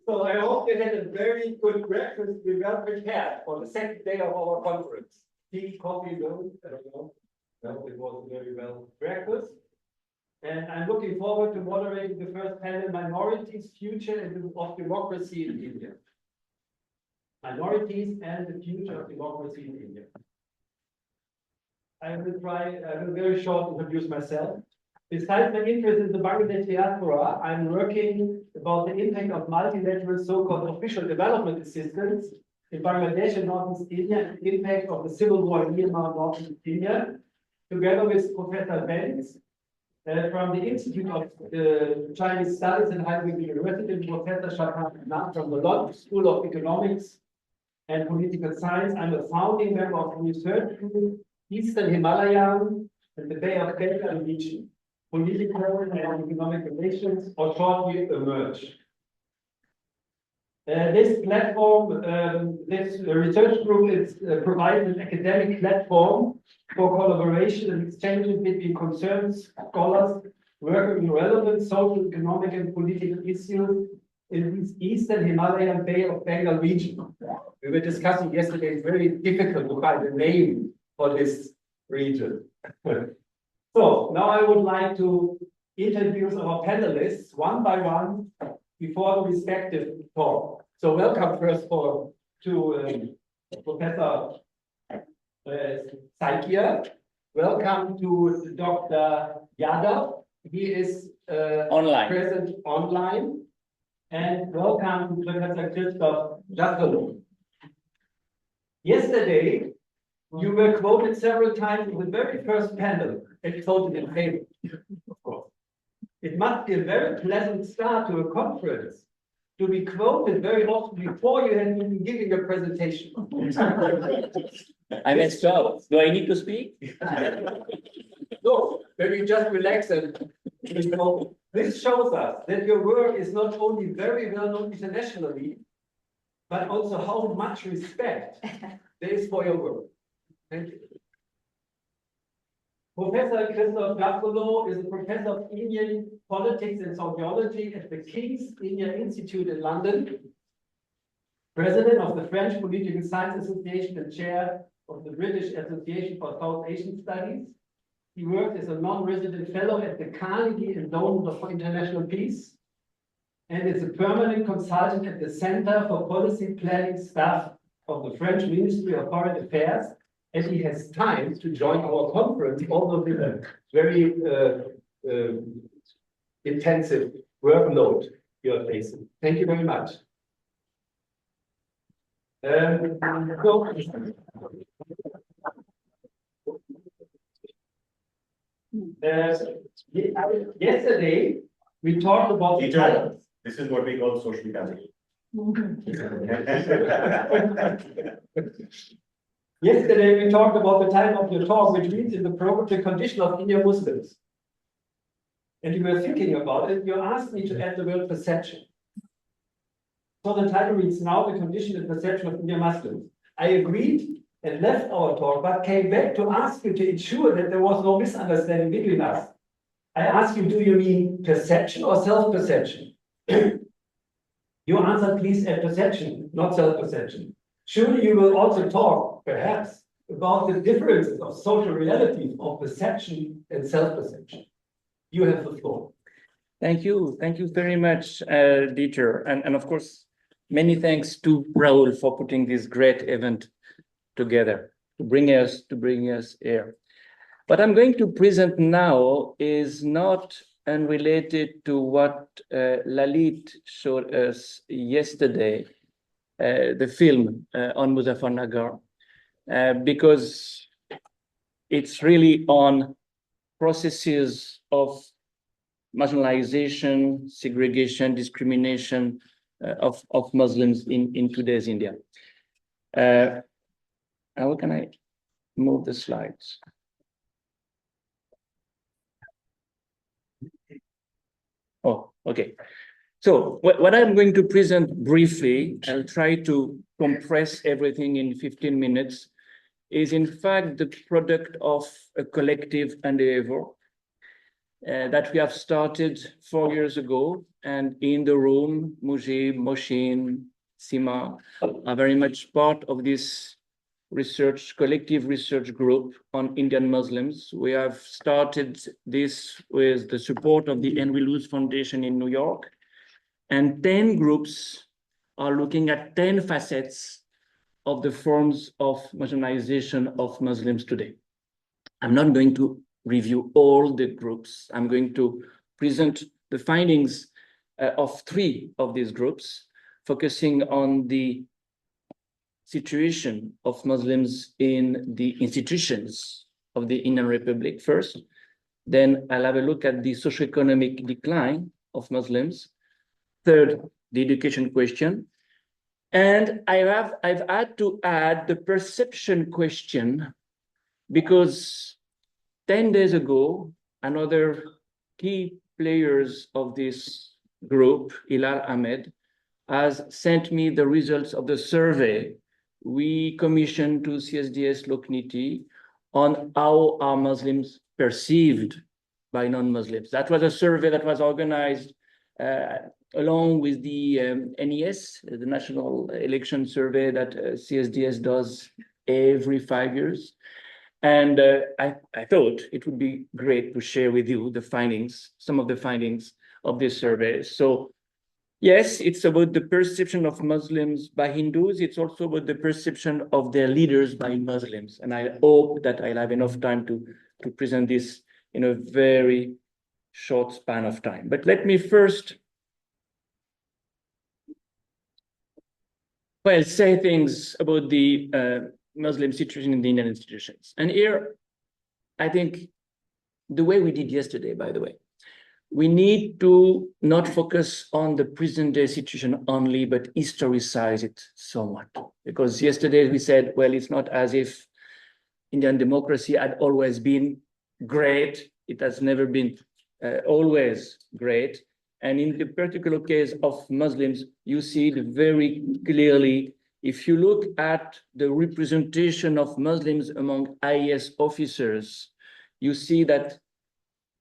So I hope you had a very good breakfast. We well prepared for the second day of our conference. Tea, coffee, milk, I don't know. No, it was a very well breakfast. And I'm looking forward to moderating the first panel, Minorities, Future of Democracy in India. Minorities and the Future of Democracy in India. I will very short introduce myself. Besides my interest in the Bangladesh diaspora, I'm working about the impact of multilateral so-called official development assistance in Bangladesh and Northeast India, and the impact of the civil war in Myanmar, Northeast India, together with Professor Benz from the Institute of Chinese Studies in Heidelberg University, and Professor Shatan from the London School of Economics and Political Science. I'm a founding member of the research group Eastern Himalayan and the Bay of Bengal region. Political and economic relations, or shortly, emerge. This platform, this research group is provides an academic platform for collaboration and exchanges between concerned scholars working in relevant social, economic, and political issues in this Eastern Himalayan Bay of Bengal region. We were discussing yesterday, it's very difficult to find a name for this region. So now I would like to introduce our panelists one by one before the respective talk. So welcome first to Professor Saikia. Welcome to Dr. Yadav. He is present online. And welcome to Professor Christophe Jaffrelot. Yesterday, you were quoted several times in the very first panel and quoted in favor, of course. It must be a very pleasant start to a conference to be quoted very often before you have been giving a presentation. I messed up. Do I need to speak? No, maybe you just relax and this shows us that your work is not only very well known internationally, but also how much respect there is for your work. Thank you. Professor Christophe Jaffrelot is a professor of Indian politics and sociology at the King's Indian Institute in London, president of the French Political Science Association and chair of the British Association for South Asian Studies. He worked as a non-resident fellow at the Carnegie Endowment for International Peace and is a permanent consultant at the Center for Policy Planning staff of the French Ministry of Foreign Affairs. And he has time to join our conference, although with a very intensive workload you are facing. Thank you very much. Yesterday, we talked about this is what we call social capital. Yesterday, we talked about the title of your talk, which reads in the program, The Condition of Indian Muslims. And you were thinking about it, you asked me to add the word perception. So the title reads now, The Condition and Perception of Indian Muslims. I agreed and left our talk, but came back to ask you to ensure that there was no misunderstanding between us. I asked you, do you mean perception or self-perception? You answered, please add perception, not self-perception. Surely you will also talk, perhaps, about the differences of social realities of perception and self-perception. You have the floor. Thank you very much, Dieter. And of course, many thanks to Raoul for putting this great event together, to bring us here. What I'm going to present now is not unrelated to what Lalit showed us yesterday, the film on Muzaffarnagar, because it's really on processes of marginalization, segregation, discrimination of Muslims in today's India. How can I move the slides? Oh, okay. So what I'm going to present briefly, I'll try to compress everything in 15 minutes, is in fact the product of a collective endeavor. that we have started 4 years ago. And in the room, Mujib, Moshin, Sima are very much part of this collective research group on Indian Muslims. We have started this with the support of the Henry Luce Foundation in New York. And 10 groups are looking at 10 facets of the forms of marginalization of Muslims today. I'm not going to review all the groups. I'm going to present the findings of 3 of these groups, focusing on the situation of Muslims in the institutions of the Indian Republic first. Then I'll have a look at the socioeconomic decline of Muslims. Third, the education question. And I've had to add the perception question, because 10 days ago, another key players of this group, Hilal Ahmed, has sent me the results of the survey we commissioned to CSDS Lokniti on how are Muslims perceived by non-Muslims. That was a survey that was organized along with the NES, the National Election Survey that CSDS does every 5 years. And I thought it would be great to share with you the findings, some of the findings of this survey. So yes, it's about the perception of Muslims by Hindus. It's also about the perception of their leaders by Muslims. And I hope that I'll have enough time to present this in a very short span of time. But let me first, well, say things about the Muslim situation in the Indian institutions. And here, I think the way we did yesterday, by the way, we need to not focus on the present day situation only, but historicize it somewhat. Because yesterday we said, well, it's not as if Indian democracy had always been great. It has never been always great. And in the particular case of Muslims, you see it very clearly. If you look at the representation of Muslims among IAS officers, you see that,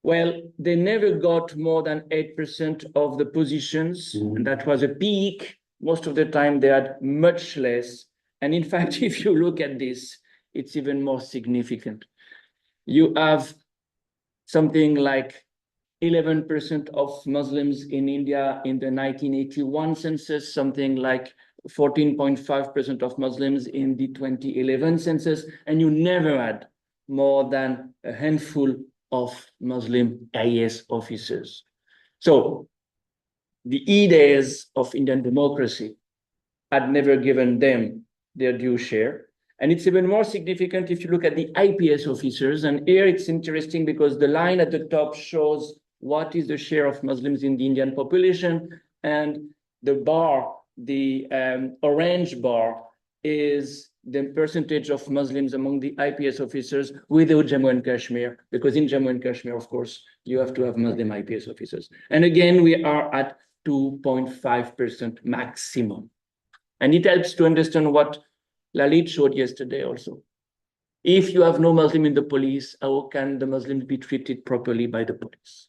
well, they never got more than 8% of the positions, and that was a peak. Most of the time they had much less. And in fact, if you look at this, it's even more significant. You have something like 11% of Muslims in India in the 1981 census, something like 14.5% of Muslims in the 2011 census, and you never had more than a handful of Muslim IAS officers. So the ideas of Indian democracy had never given them their due share. And it's even more significant if you look at the IPS officers. And here it's interesting because the line at the top shows what is the share of Muslims in the Indian population, and the bar, the orange bar, is the percentage of Muslims among the IPS officers without Jammu and Kashmir, because in Jammu and Kashmir, of course, you have to have Muslim IPS officers. And again, we are at 2.5% maximum. And it helps to understand what Lalit showed yesterday also. If you have no Muslim in the police, how can the Muslims be treated properly by the police?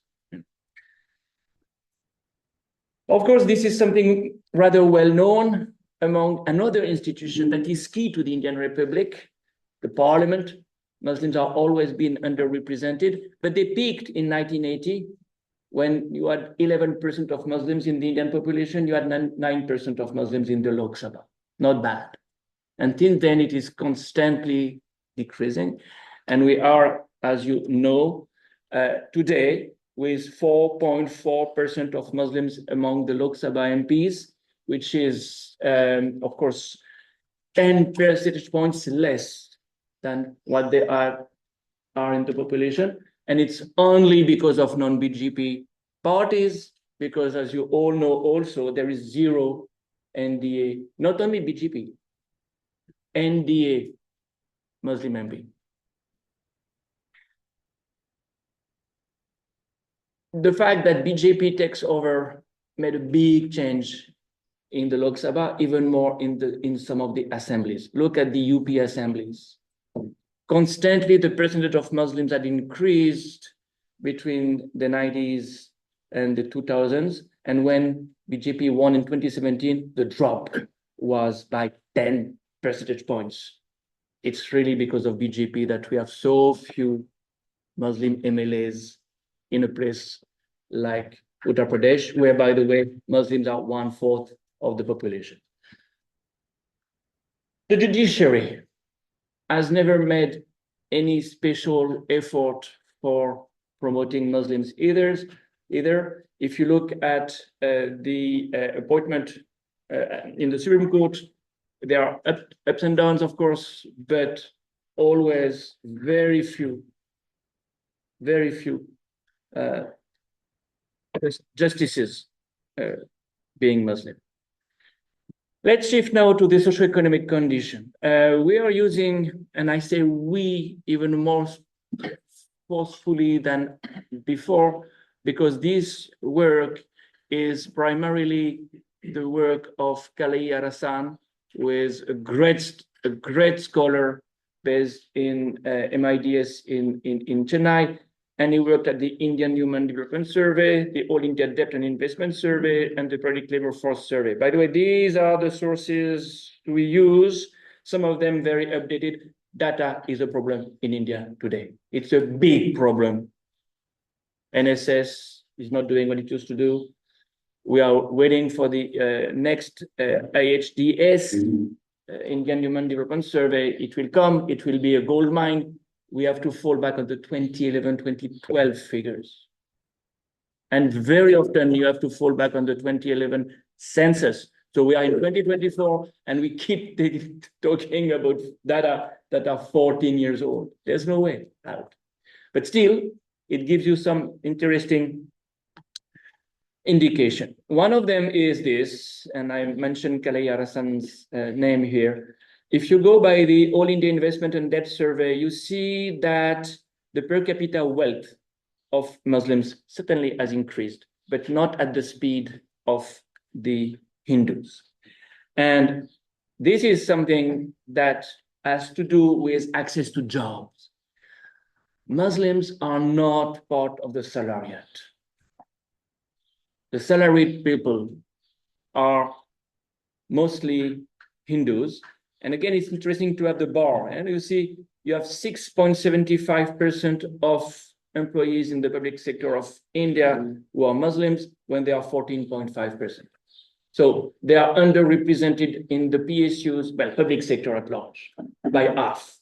Of course, this is something rather well known among another institution that is key to the Indian Republic, the parliament. Muslims have always been underrepresented, but they peaked in 1980 when you had 11% of Muslims in the Indian population, you had 9% of Muslims in the Lok Sabha. Not bad. And since then, it is constantly decreasing. And we are, as you know, today with 4.4% of Muslims among the Lok Sabha MPs, which is, of course, 10 percentage points less than what they are in the population. And it's only because of non-BJP parties, because as you all know also, there is zero NDA, not only BJP, NDA Muslim MP. The fact that BJP takes over made a big change in the Lok Sabha, even more in some of the assemblies. Look at the UP assemblies. Constantly, the percentage of Muslims had increased between the 90s and the 2000s. And when BJP won in 2017, the drop was by 10 percentage points. It's really because of BJP that we have so few Muslim MLAs in a place like Uttar Pradesh, where, by the way, Muslims are 1/4 of the population. The judiciary has never made any special effort for promoting Muslims either. If you look at the appointment in the Supreme Court, there are ups and downs, of course, but always very few justices being Muslim. Let's shift now to the socioeconomic condition. We are using, and I say we even more forcefully than before, because this work is primarily the work of Kalai Arasan, who is a great scholar based in MIDS in Chennai, and he worked at the Indian Human Development Survey, the All India Debt and Investment Survey, and the Public Labor Force Survey. By the way, these are the sources we use, some of them very updated. Data is a problem in India today. It's a big problem. NSS is not doing what it used to do. We are waiting for the next IHDS, Indian Human Development Survey. It will come, it will be a gold mine. We have to fall back on the 2011, 2012 figures. And very often you have to fall back on the 2011 census. So we are in 2024 and we keep talking about data that are 14 years old. There's no way out. But still, it gives you some interesting indication. One of them is this, and I mentioned Kalai Arasan's name here. If you go by the All India Investment and Debt Survey, you see that the per capita wealth of Muslims certainly has increased, but not at the speed of the Hindus. And this is something that has to do with access to jobs. Muslims are not part of the salariat. The salaried people are mostly Hindus. And again, it's interesting to have the bar. And you see, you have 6.75% of employees in the public sector of India who are Muslims when they are 14.5%. So they are underrepresented in the PSUs, well, public sector at large, by half.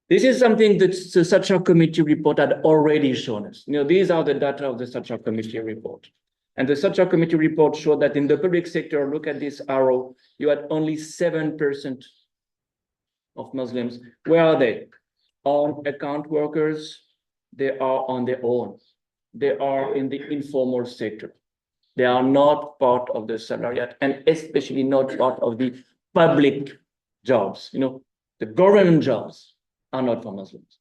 This is something that the Sachar Committee report had already shown us. These are the data of the Sachar Committee report. And the Sachar Committee report showed that in the public sector, look at this arrow, you had only 7% of Muslims. Where are they? On account workers, they are on their own. They are in the informal sector. They are not part of the salariat, and especially not part of the public jobs. The government jobs are not for Muslims.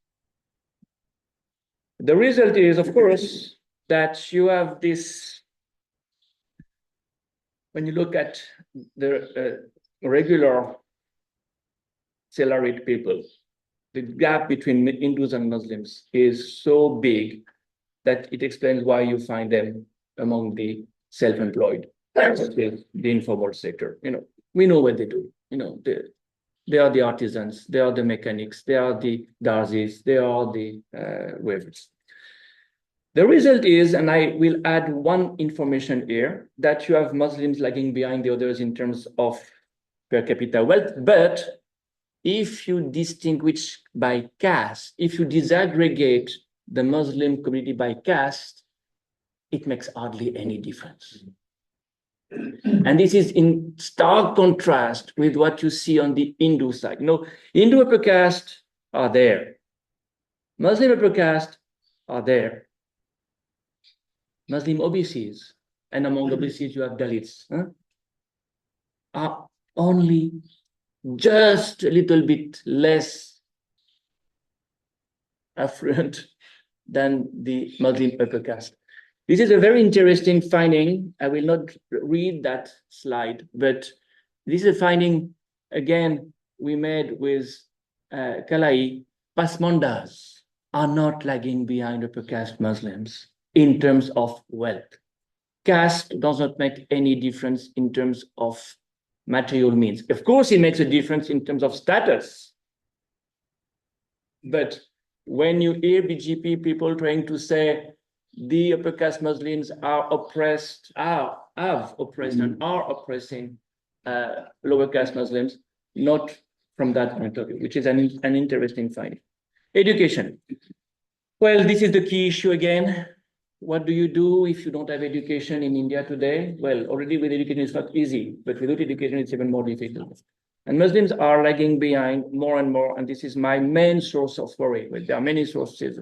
The result is, of course, that you have this, when you look at the regular salaried people, the gap between Hindus and Muslims is so big that it explains why you find them among the self-employed, the informal sector. We know what they do. They are the artisans, they are the mechanics, they are the darzis, they are the weavers. The result is, and I will add one information here, that you have Muslims lagging behind the others in terms of per capita wealth, but if you distinguish by caste, if you disaggregate the Muslim community by caste, it makes hardly any difference. And this is in stark contrast with what you see on the Hindu side. Hindu upper caste are there. Muslim upper caste are there. Muslim OBCs, and among OBCs you have Dalits, are only just a little bit less affluent than the Muslim upper caste. This is a very interesting finding. I will not read that slide, but this is a finding, again, we made with Kalai Pasmandas. are not lagging behind upper caste Muslims in terms of wealth. Caste does not make any difference in terms of material means. Of course, it makes a difference in terms of status. But when you hear BGP people trying to say the upper caste Muslims are oppressed, have oppressed and are oppressing lower caste Muslims, not from that point of view, which is an interesting finding. Education. Well, this is the key issue again. What do you do if you don't have education in India today? Well, already with education it's not easy, but without education it's even more difficult. And Muslims are lagging behind more and more, and this is my main source of worry. Well, there are many sources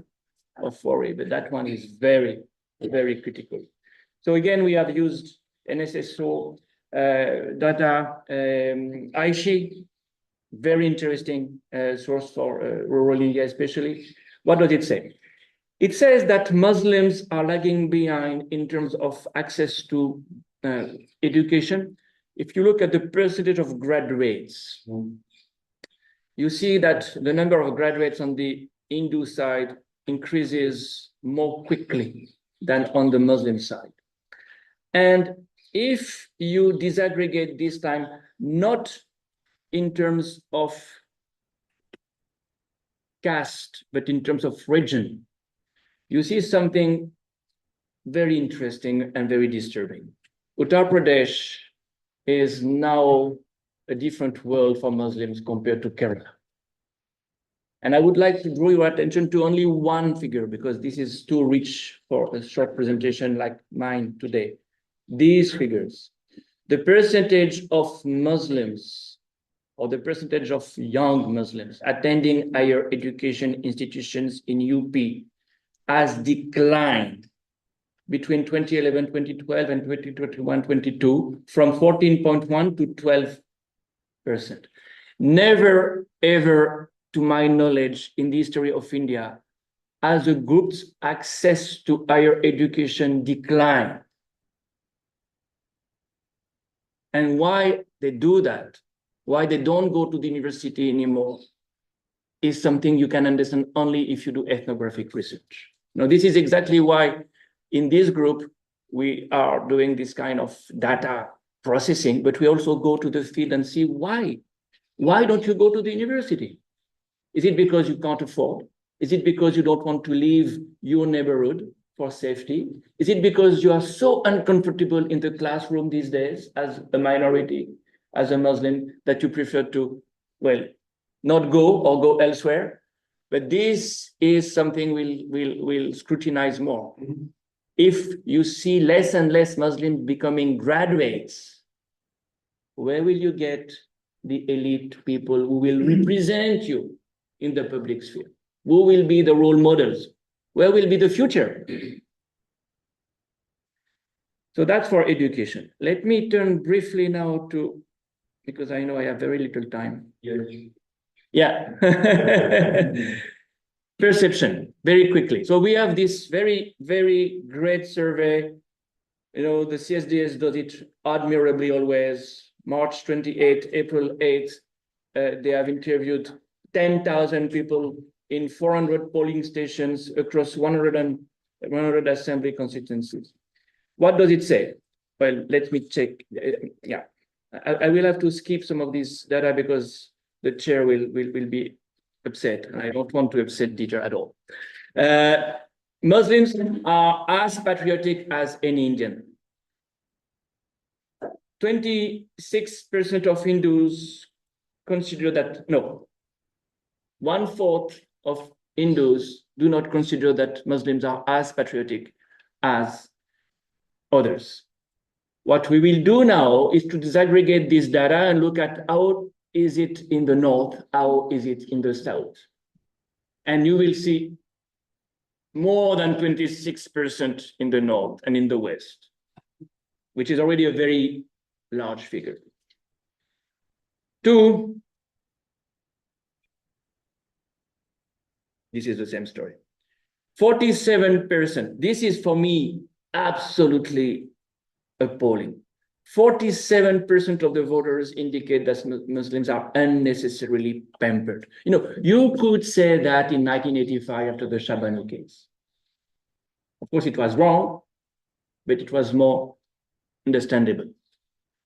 of worry, but that one is very, very critical. So again, we have used NSSO data, Aishi, very interesting source for rural India especially. What does it say? It says that Muslims are lagging behind in terms of access to education. If you look at the percentage of graduates, you see that the number of graduates on the Hindu side increases more quickly than on the Muslim side. And if you disaggregate this time, not in terms of caste, but in terms of region, you see something very interesting and very disturbing. Uttar Pradesh is now a different world for Muslims compared to Kerala. And I would like to draw your attention to only one figure, because this is too rich for a short presentation like mine today. These figures, the percentage of Muslims or the percentage of young Muslims attending higher education institutions in UP has declined between 2011, 2012 and 2021, 22 from 14.1 to 12%. Never, ever, to my knowledge, in the history of India, has a group's access to higher education declined. And why they do that, why they don't go to the university anymore, is something you can understand only if you do ethnographic research. Now, this is exactly why in this group, we are doing this kind of data processing, but we also go to the field and see why. Why don't you go to the university? Is it because you can't afford? Is it because you don't want to leave your neighborhood for safety? Is it because you are so uncomfortable in the classroom these days as a minority, as a Muslim, that you prefer to, well, not go or go elsewhere? But this is something we'll scrutinize more. If you see less and less Muslims becoming graduates, where will you get the elite people who will represent you in the public sphere? Who will be the role models? Where will be the future? So that's for education. Let me turn briefly now to, because I know I have very little time. Yeah. Perception, very quickly. So we have this very, very great survey. You know, the CSDS does it admirably always. March 28th, April 8th, they have interviewed 10,000 people in 400 polling stations across 100 assembly constituencies. What does it say? Well, let me check. Yeah, I will have to skip some of this data because the chair will be upset, and I don't want to upset Dieter at all. Muslims are as patriotic as any Indian. 26% of Hindus consider that, no, 1/4 of Hindus do not consider that Muslims are as patriotic as others. What we will do now is to disaggregate this data and look at how is it in the north, how is it in the south. And you will see more than 26% in the north and in the west, which is already a very large figure. 2, this is the same story. 47%, this is for me absolutely appalling. 47% of the voters indicate that Muslims are unnecessarily pampered. You know, you could say that in 1985 after the Shabani case. Of course, it was wrong, but it was more understandable.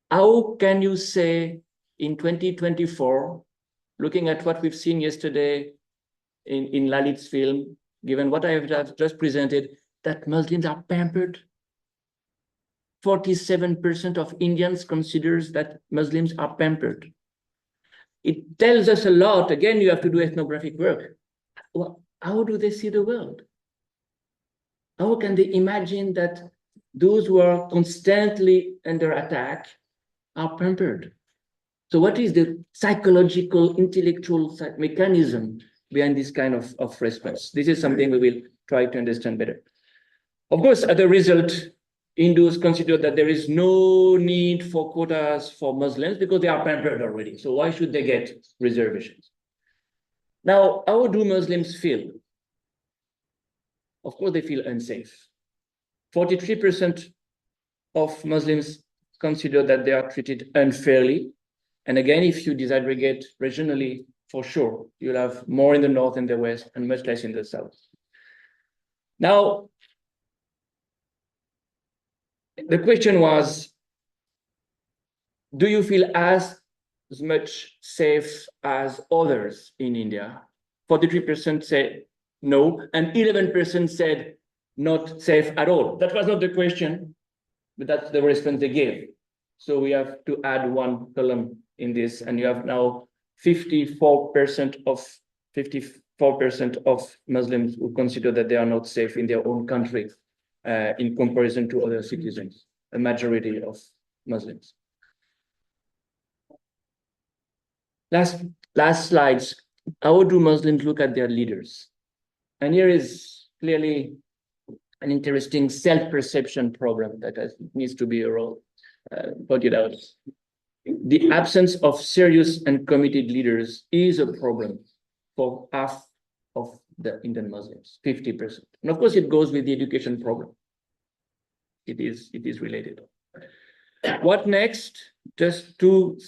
How can you say in 2024, looking at what we've seen yesterday in Lalit's film, given what I have just presented, that Muslims are pampered? 47% of Indians considers that Muslims are pampered. It tells us a lot. Again, you have to do ethnographic work. Well, how do they see the world? How can they imagine that those who are constantly under attack are pampered? So what is the psychological, intellectual mechanism behind this kind of response? This is something we will try to understand better. Of course, as a result, Hindus consider that there is no need for quotas for Muslims because they are pampered already. So why should they get reservations? Now, how do Muslims feel? Of course, they feel unsafe. 43% of Muslims consider that they are treated unfairly. And again, if you disaggregate regionally, for sure, you'll have more in the north and the west and much less in the south. Now, the question was, do you feel as much safe as others in India? 43% said no, and 11% said not safe at all. That was not the question, but that's the response they gave. So we have to add one column in this, and you have now 54% of Muslims who consider that they are not safe in their own country in comparison to other citizens, a majority of Muslims. Last slides. How do Muslims look at their leaders? And here is clearly an interesting self-perception problem that needs to be pointed out. The absence of serious and committed leaders is a problem for half of the Indian Muslims, 50%. And of course, it goes with the education problem. It is related. What next? Just two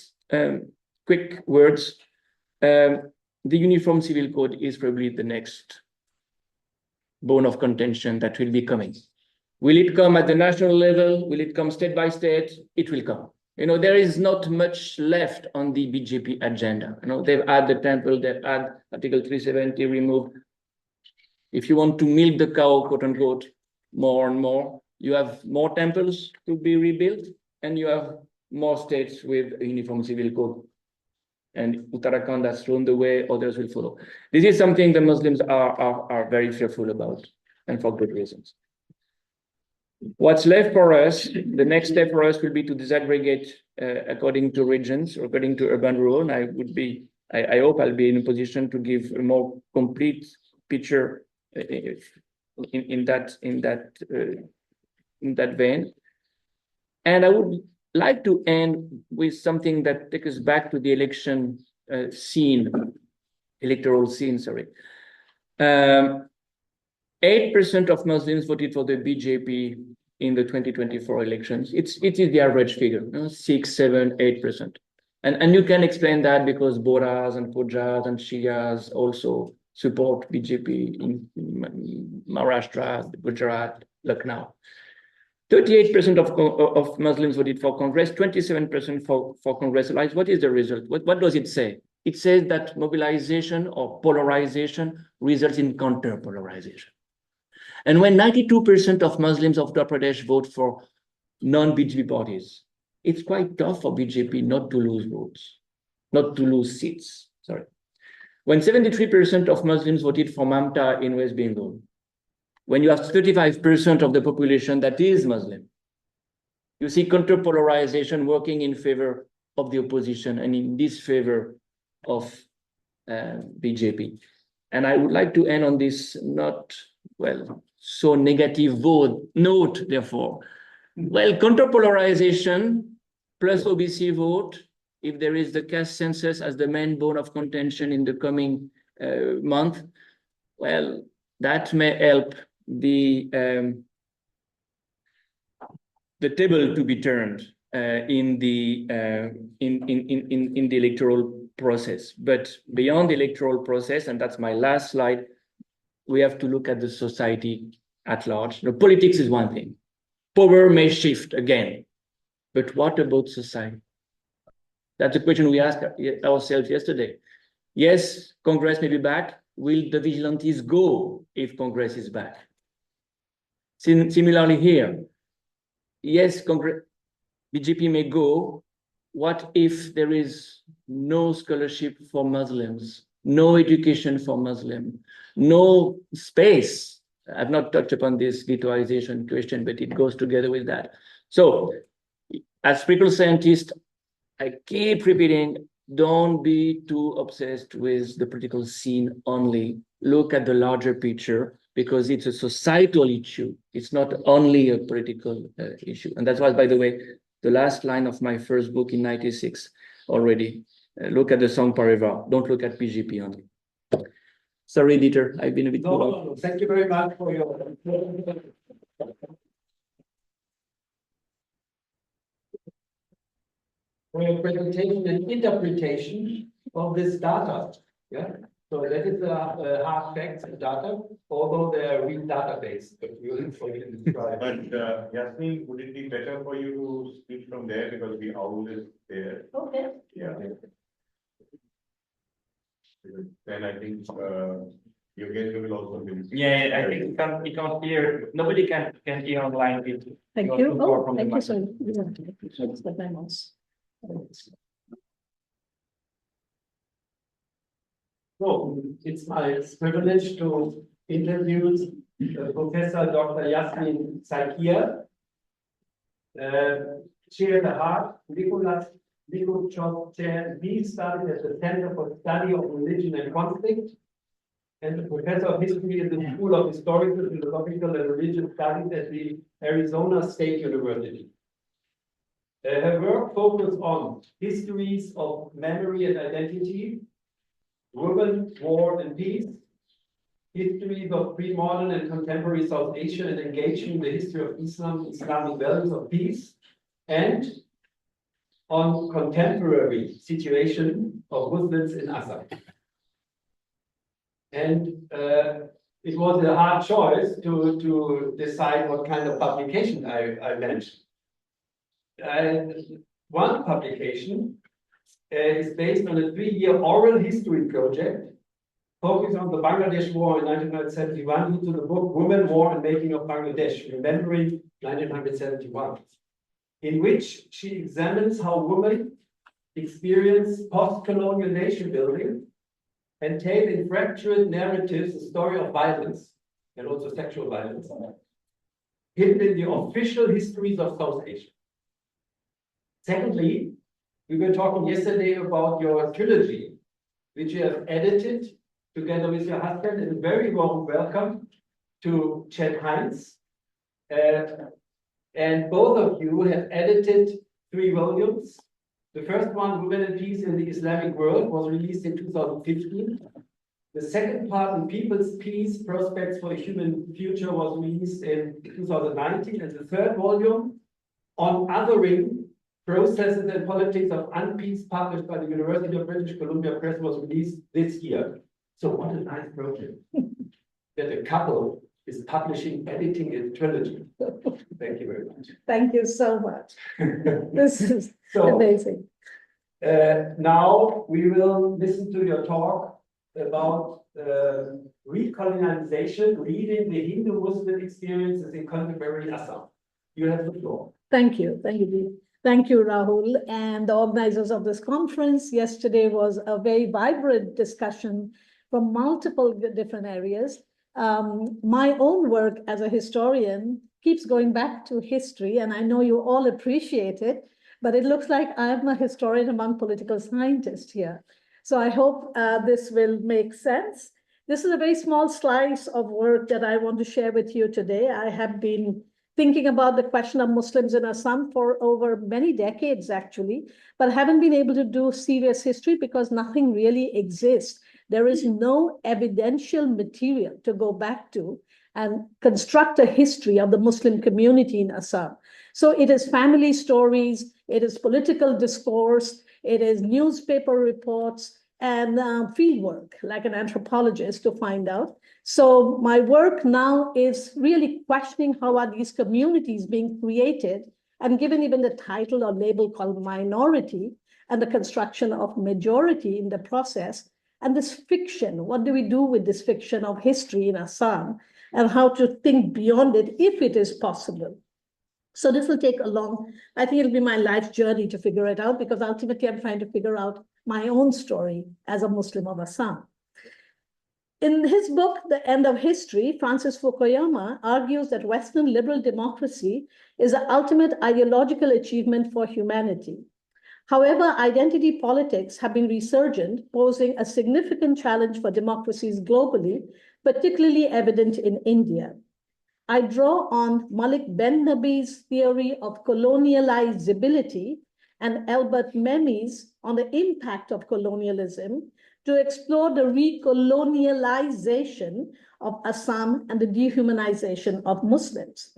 quick words. The Uniform Civil Code is probably the next bone of contention that will be coming. Will it come at the national level? Will it come state by state? It will come. You know, there is not much left on the BJP agenda. You know, they've had the temple, they've had Article 370 removed. If you want to milk the cow, quote unquote, more and more, you have more temples to be rebuilt, and you have more states with a Uniform Civil Code. And Uttarakhand has shown the way, others will follow. This is something the Muslims are very fearful about, and for good reasons. What's left for us, the next step for us will be to disaggregate according to regions, or according to urban rural. And I hope I'll be in a position to give a more complete picture in that vein. And I would like to end with something that takes us back to the electoral scene, sorry. 8% of Muslims voted for the BJP in the 2024 elections. It is the average figure, 6, 7, 8%. And you can explain that because Bohras and Pujars and Shias also support BJP in Maharashtra, Gujarat, Lucknow. 38% of Muslims voted for Congress, 27% for Congress allies. What is the result? What does it say? It says that mobilization or polarization results in counter-polarization. And when 92% of Muslims of Uttar Pradesh vote for non-BJP parties, it's quite tough for BJP not to lose votes, not to lose seats, sorry. When 73% of Muslims voted for Mamta in West Bengal, when you have 35% of the population that is Muslim, you see counter-polarization working in favor of the opposition and in disfavor of BJP. And I would like to end on this not, so negative note, therefore. Well, counter-polarization plus OBC vote, if there is the caste census as the main bone of contention in the coming month, well, that may help the table to be turned in the electoral process. But beyond the electoral process, and that's my last slide, we have to look at the society at large. The politics is one thing. Power may shift again, but what about society? That's a question we asked ourselves yesterday. Yes, Congress may be back. Will the vigilantes go if Congress is back? Similarly here, yes, BJP may go. What if there is no scholarship for Muslims, no education for Muslims, no space? I've not touched upon this ghettoization question, but it goes together with that. So, as political scientist, I keep repeating, don't be too obsessed with the political scene only. Look at the larger picture, because it's a societal issue. It's not only a political issue. And that's why, by the way, the last line of my first book in '96 already. Look at the song Parivar. Don't look at PGP only. Sorry, Dieter, I've been a bit too long. No, thank you very much for your presentation and interpretation of this data. Yeah, so that is the hard facts and data, although they're real database, but we will describe. But Yasmin, would it be better for you to speak from there because the owl is there? Okay. Yeah. Then I think Yogendra will also be. Yeah, I think you can't hear. Nobody can hear online. Thank You're you. too far Oh, from the thank you so mic. much. That's the demos. So it's my privilege to introduce Professor Dr. Yasmin Saikia. She has a heart, Nicholas Chair, he studied at the Center for Study of Religion and Conflict, and the professor of history in the School of Historical, Philosophical, and Religious Studies at the Arizona State University. Her work focused on histories of memory and identity, women, war, and peace, histories of pre-modern and contemporary South Asia, and engaging in the history of Islam, Islamic values of peace, and on contemporary situation of Muslims in Assam. And it was a hard choice to decide what kind of publication I mentioned. One publication is based on a 3-year oral history project focused on the Bangladesh War in 1971 into the book Women, War and Making of Bangladesh, Remembering 1971. In which she examines how women experience post-colonial nation building and tell in fractured narratives the story of violence and also sexual violence hidden in the official histories of South Asia. Secondly, we were talking yesterday about your trilogy, which you have edited together with your husband, and a very warm welcome to Chet Heinz. And both of you have edited 3 volumes. The first one, Women and Peace in the Islamic World, was released in 2015. The second part, In People's Peace, Prospects for a Human Future, was released in 2019. And the third volume, On Othering, Processes and Politics of Unpeace, published by the University of British Columbia Press, was released this year. So what a nice project that a couple is publishing, editing a trilogy. Thank you very much. Thank you so much. This is So, amazing. now we will listen to your talk about recolonization, reading the Hindu-Muslim experiences in contemporary Assam. You have the floor. Thank you. Thank you, Dee. Thank you, Rahul, and the organizers of this conference. Yesterday was a very vibrant discussion from multiple different areas. My own work as a historian keeps going back to history, and I know you all appreciate it, but it looks like I'm a historian among political scientists here. So I hope this will make sense. This is a very small slice of work that I want to share with you today. I have been thinking about the question of Muslims in Assam for over many decades, actually, but haven't been able to do serious history because nothing really exists there is no evidential material to go back to and construct a history of the Muslim community in Assam. So it is family stories, it is political discourse, it is newspaper reports, and fieldwork, like an anthropologist, to find out. So my work now is really questioning how are these communities being created and given even the title or label called minority, and the construction of majority in the process. And this fiction, what do we do with this fiction of history in Assam, and how to think beyond it if it is possible. So this will take a long, I think it'll be my life journey to figure it out, because ultimately I'm trying to figure out my own story as a Muslim of Assam. In his book, The End of History, Francis Fukuyama argues that Western liberal democracy is the ultimate ideological achievement for humanity. However, identity politics have been resurgent, posing a significant challenge for democracies globally, particularly evident in India. I draw on Malik Ben Nabi's theory of colonializability and Albert Memmi's on the impact of colonialism to explore the recolonialization of Assam and the dehumanization of Muslims.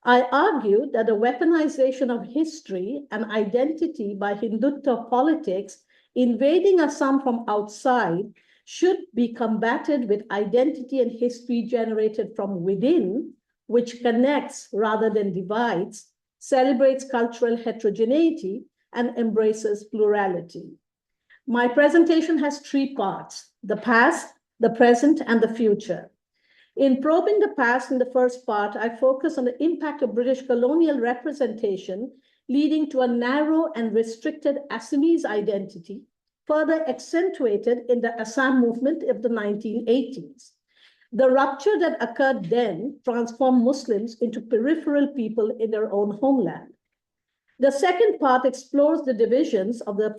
I argue that the weaponization of history and identity by Hindutva politics invading Assam from outside should be combated with identity and history generated from within, which connects rather than divides, celebrates cultural heterogeneity, and embraces plurality. My presentation has three parts: the past, the present, and the future. In probing the past in the first part, I focus on the impact of British colonial representation, leading to a narrow and restricted Assamese identity, further accentuated in the Assam movement of the 1980s. The rupture that occurred then transformed Muslims into peripheral people in their own homeland. The second part explores the divisions of the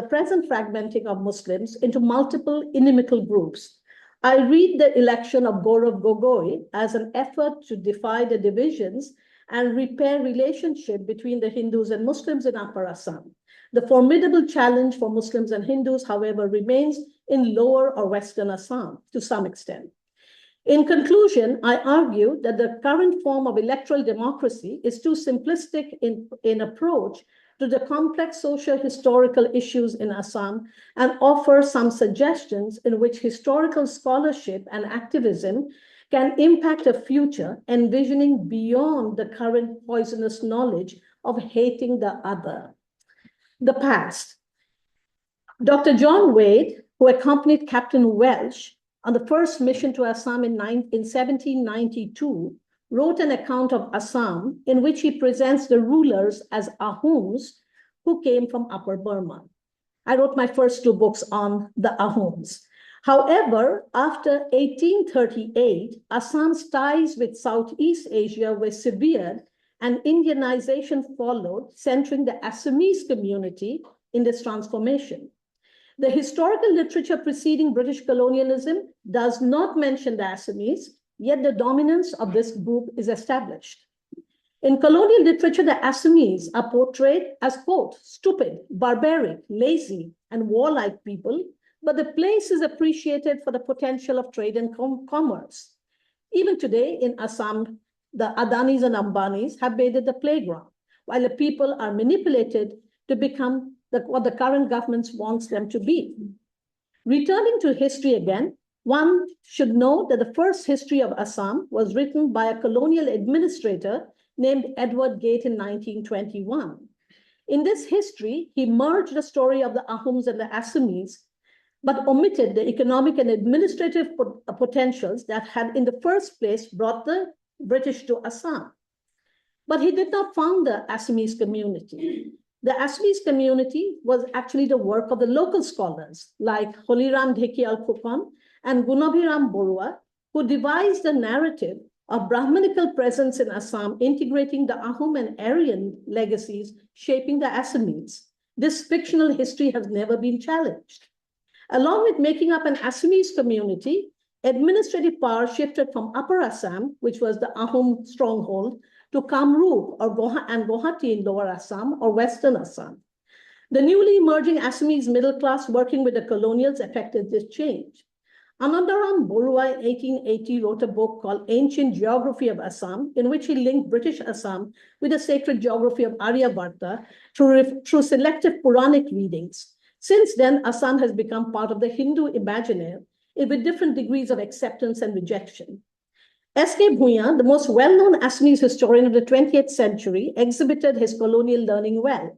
present fragmenting of Muslims into multiple inimical groups. I read the election of Gaurav Gogoi as an effort to defy the divisions and repair relationship between the Hindus and Muslims in Upper Assam. The formidable challenge for Muslims and Hindus, however, remains in lower or Western Assam to some extent. In conclusion, I argue that the current form of electoral democracy is too simplistic in approach to the complex socio-historical issues in Assam, and offer some suggestions in which historical scholarship and activism can impact a future envisioning beyond the current poisonous knowledge of hating the other. The past. Dr. John Wade, who accompanied Captain Welsh on the first mission to Assam in 1792, wrote an account of Assam in which he presents the rulers as Ahoms who came from Upper Burma. I wrote my first two books on the Ahoms. However, after 1838, Assam's ties with Southeast Asia were severed and Indianization followed, centering the Assamese community in this transformation. The historical literature preceding British colonialism does not mention the Assamese, yet the dominance of this group is established. In colonial literature, the Assamese are portrayed as, quote, stupid, barbaric, lazy, and warlike people, but the place is appreciated for the potential of trade and commerce. Even today in Assam, the Adanis and Ambanis have made it the playground, while the people are manipulated to become what the current government wants them to be. Returning to history again, one should know that the first history of Assam was written by a colonial administrator named Edward Gate in 1921. In this history, he merged the story of the Ahoms and the Assamese, but omitted the economic and administrative potentials that had in the first place brought the British to Assam. But he did not found the Assamese community. The Assamese community was actually the work of the local scholars like Holiram Dhekial Khukon and Gunabhiram Borua, who devised a narrative of Brahmanical presence in Assam, integrating the Ahom and Aryan legacies shaping the Assamese. This fictional history has never been challenged. Along with making up an Assamese community, administrative power shifted from Upper Assam, which was the Ahom stronghold, to Kamrup and Guwahati in Lower Assam or Western Assam. The newly emerging Assamese middle class working with the colonials affected this change. Anandaram Borua in 1880 wrote a book called Ancient Geography of Assam, in which he linked British Assam with the sacred geography of Aryavarta through selective Puranic readings. Since then, Assam has become part of the Hindu imaginary with different degrees of acceptance and rejection. S.K. Bhuyan, the most well-known Assamese historian of the 20th century, exhibited his colonial learning well.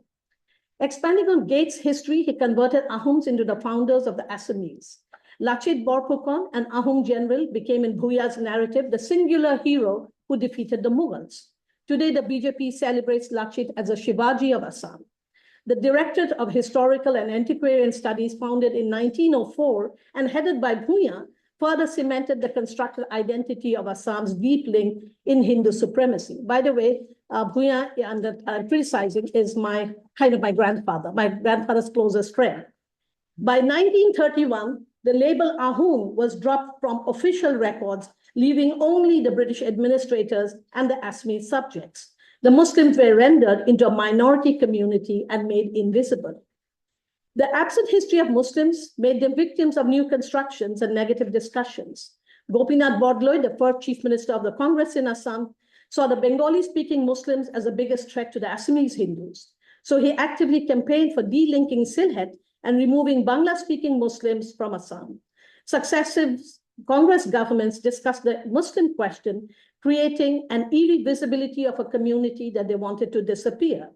Expanding on Gate's history, he converted Ahoms into the founders of the Assamese. Lachit Borphukan, an Ahom general, became in Bhuya's narrative the singular hero who defeated the Mughals. Today, the BJP celebrates Lachit as a Shivaji of Assam. The Directorate of Historical and Antiquarian Studies, founded in 1904 and headed by Bhuyan, further cemented the constructed identity of Assam's deep link in Hindu supremacy. By the way, Bhuyan, I'm criticizing, is my grandfather's closest friend. By 1931, the label Ahom was dropped from official records, leaving only the British administrators and the Assamese subjects. The Muslims were rendered into a minority community and made invisible. The absent history of Muslims made them victims of new constructions and negative discussions. Gopinath Bordoloi, the first chief minister of the Congress in Assam, saw the Bengali-speaking Muslims as the biggest threat to the Assamese Hindus. So he actively campaigned for delinking Sylhet and removing Bangla-speaking Muslims from Assam. Successive Congress governments discussed the Muslim question, creating an eerie visibility of a community that they wanted to disappear.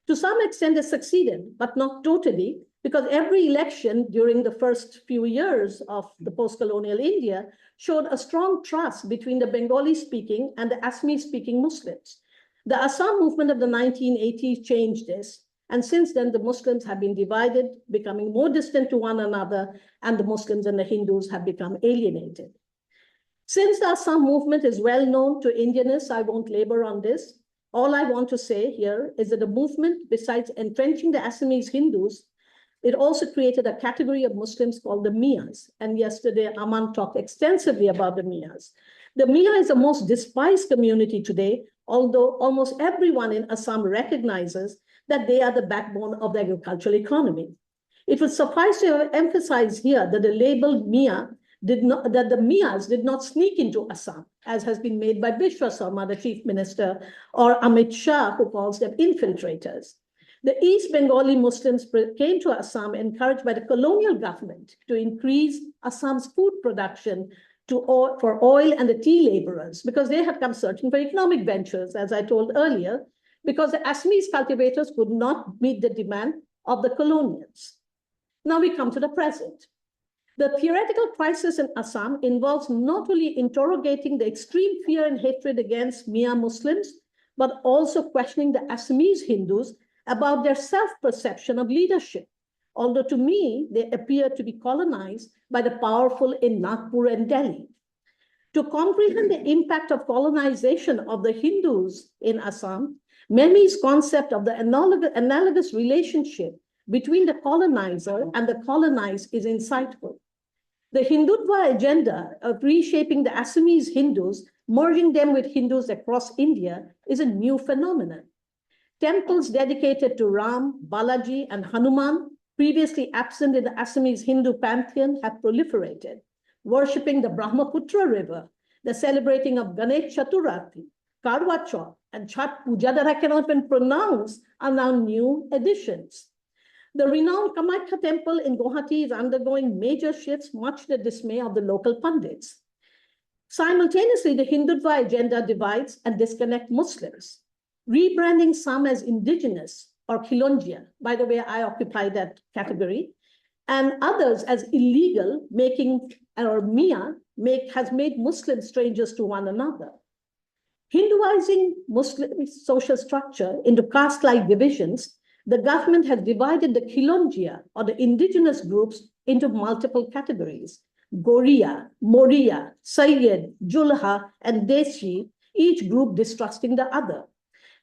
To some extent, they succeeded, but not totally, because every election during the first few years of the post-colonial India showed a strong trust between the Bengali-speaking and the Assamese-speaking Muslims. The Assam movement of the 1980s changed this, and since then, the Muslims have been divided, becoming more distant to one another, and the Muslims and the Hindus have become alienated. Since the Assam movement is well known to Indianists, I won't labor on this. All I want to say here is that the movement, besides entrenching the Assamese Hindus, it also created a category of Muslims called the Mias. And yesterday, Aman talked extensively about the Mias. The Mia is the most despised community today, although almost everyone in Assam recognizes that they are the backbone of the agricultural economy. It would suffice to emphasize here that the label Mia that the Mias did not sneak into Assam, as has been made by Bishwa Sarma, the chief minister, or Amit Shah, who calls them infiltrators. The East Bengali Muslims came to Assam encouraged by the colonial government to increase Assam's food production for oil and the tea laborers, because they had come searching for economic ventures, as I told earlier, because the Assamese cultivators could not meet the demand of the colonials. Now we come to the present. The theoretical crisis in Assam involves not only interrogating the extreme fear and hatred against Mia Muslims, but also questioning the Assamese Hindus about their self-perception of leadership, although to me, they appear to be colonized by the powerful in Nagpur and Delhi. To comprehend the impact of colonization of the Hindus in Assam, Memi's concept of the analogous relationship between the colonizer and the colonized is insightful. The Hindutva agenda of reshaping the Assamese Hindus, merging them with Hindus across India, is a new phenomenon. Temples dedicated to Ram, Balaji, and Hanuman, previously absent in the Assamese Hindu pantheon, have proliferated. Worshipping the Brahmaputra River, the celebrating of Ganesh Chaturthi, Karwa Chauth, and Chhat Puja that I cannot even pronounce are now new additions. The renowned Kamakhya temple in Guwahati is undergoing major shifts, much to the dismay of the local pundits. Simultaneously, the Hindutva agenda divides and disconnects Muslims, rebranding some as indigenous or Khilonjia. By the way, I occupy that category, and others as illegal, has made Muslims strangers to one another. Hinduizing Muslim social structure into caste-like divisions, the government has divided the Khilonjia, or the indigenous groups, into multiple categories: Goriya, Moriya, Sayyid, Julha, and Deshi, each group distrusting the other.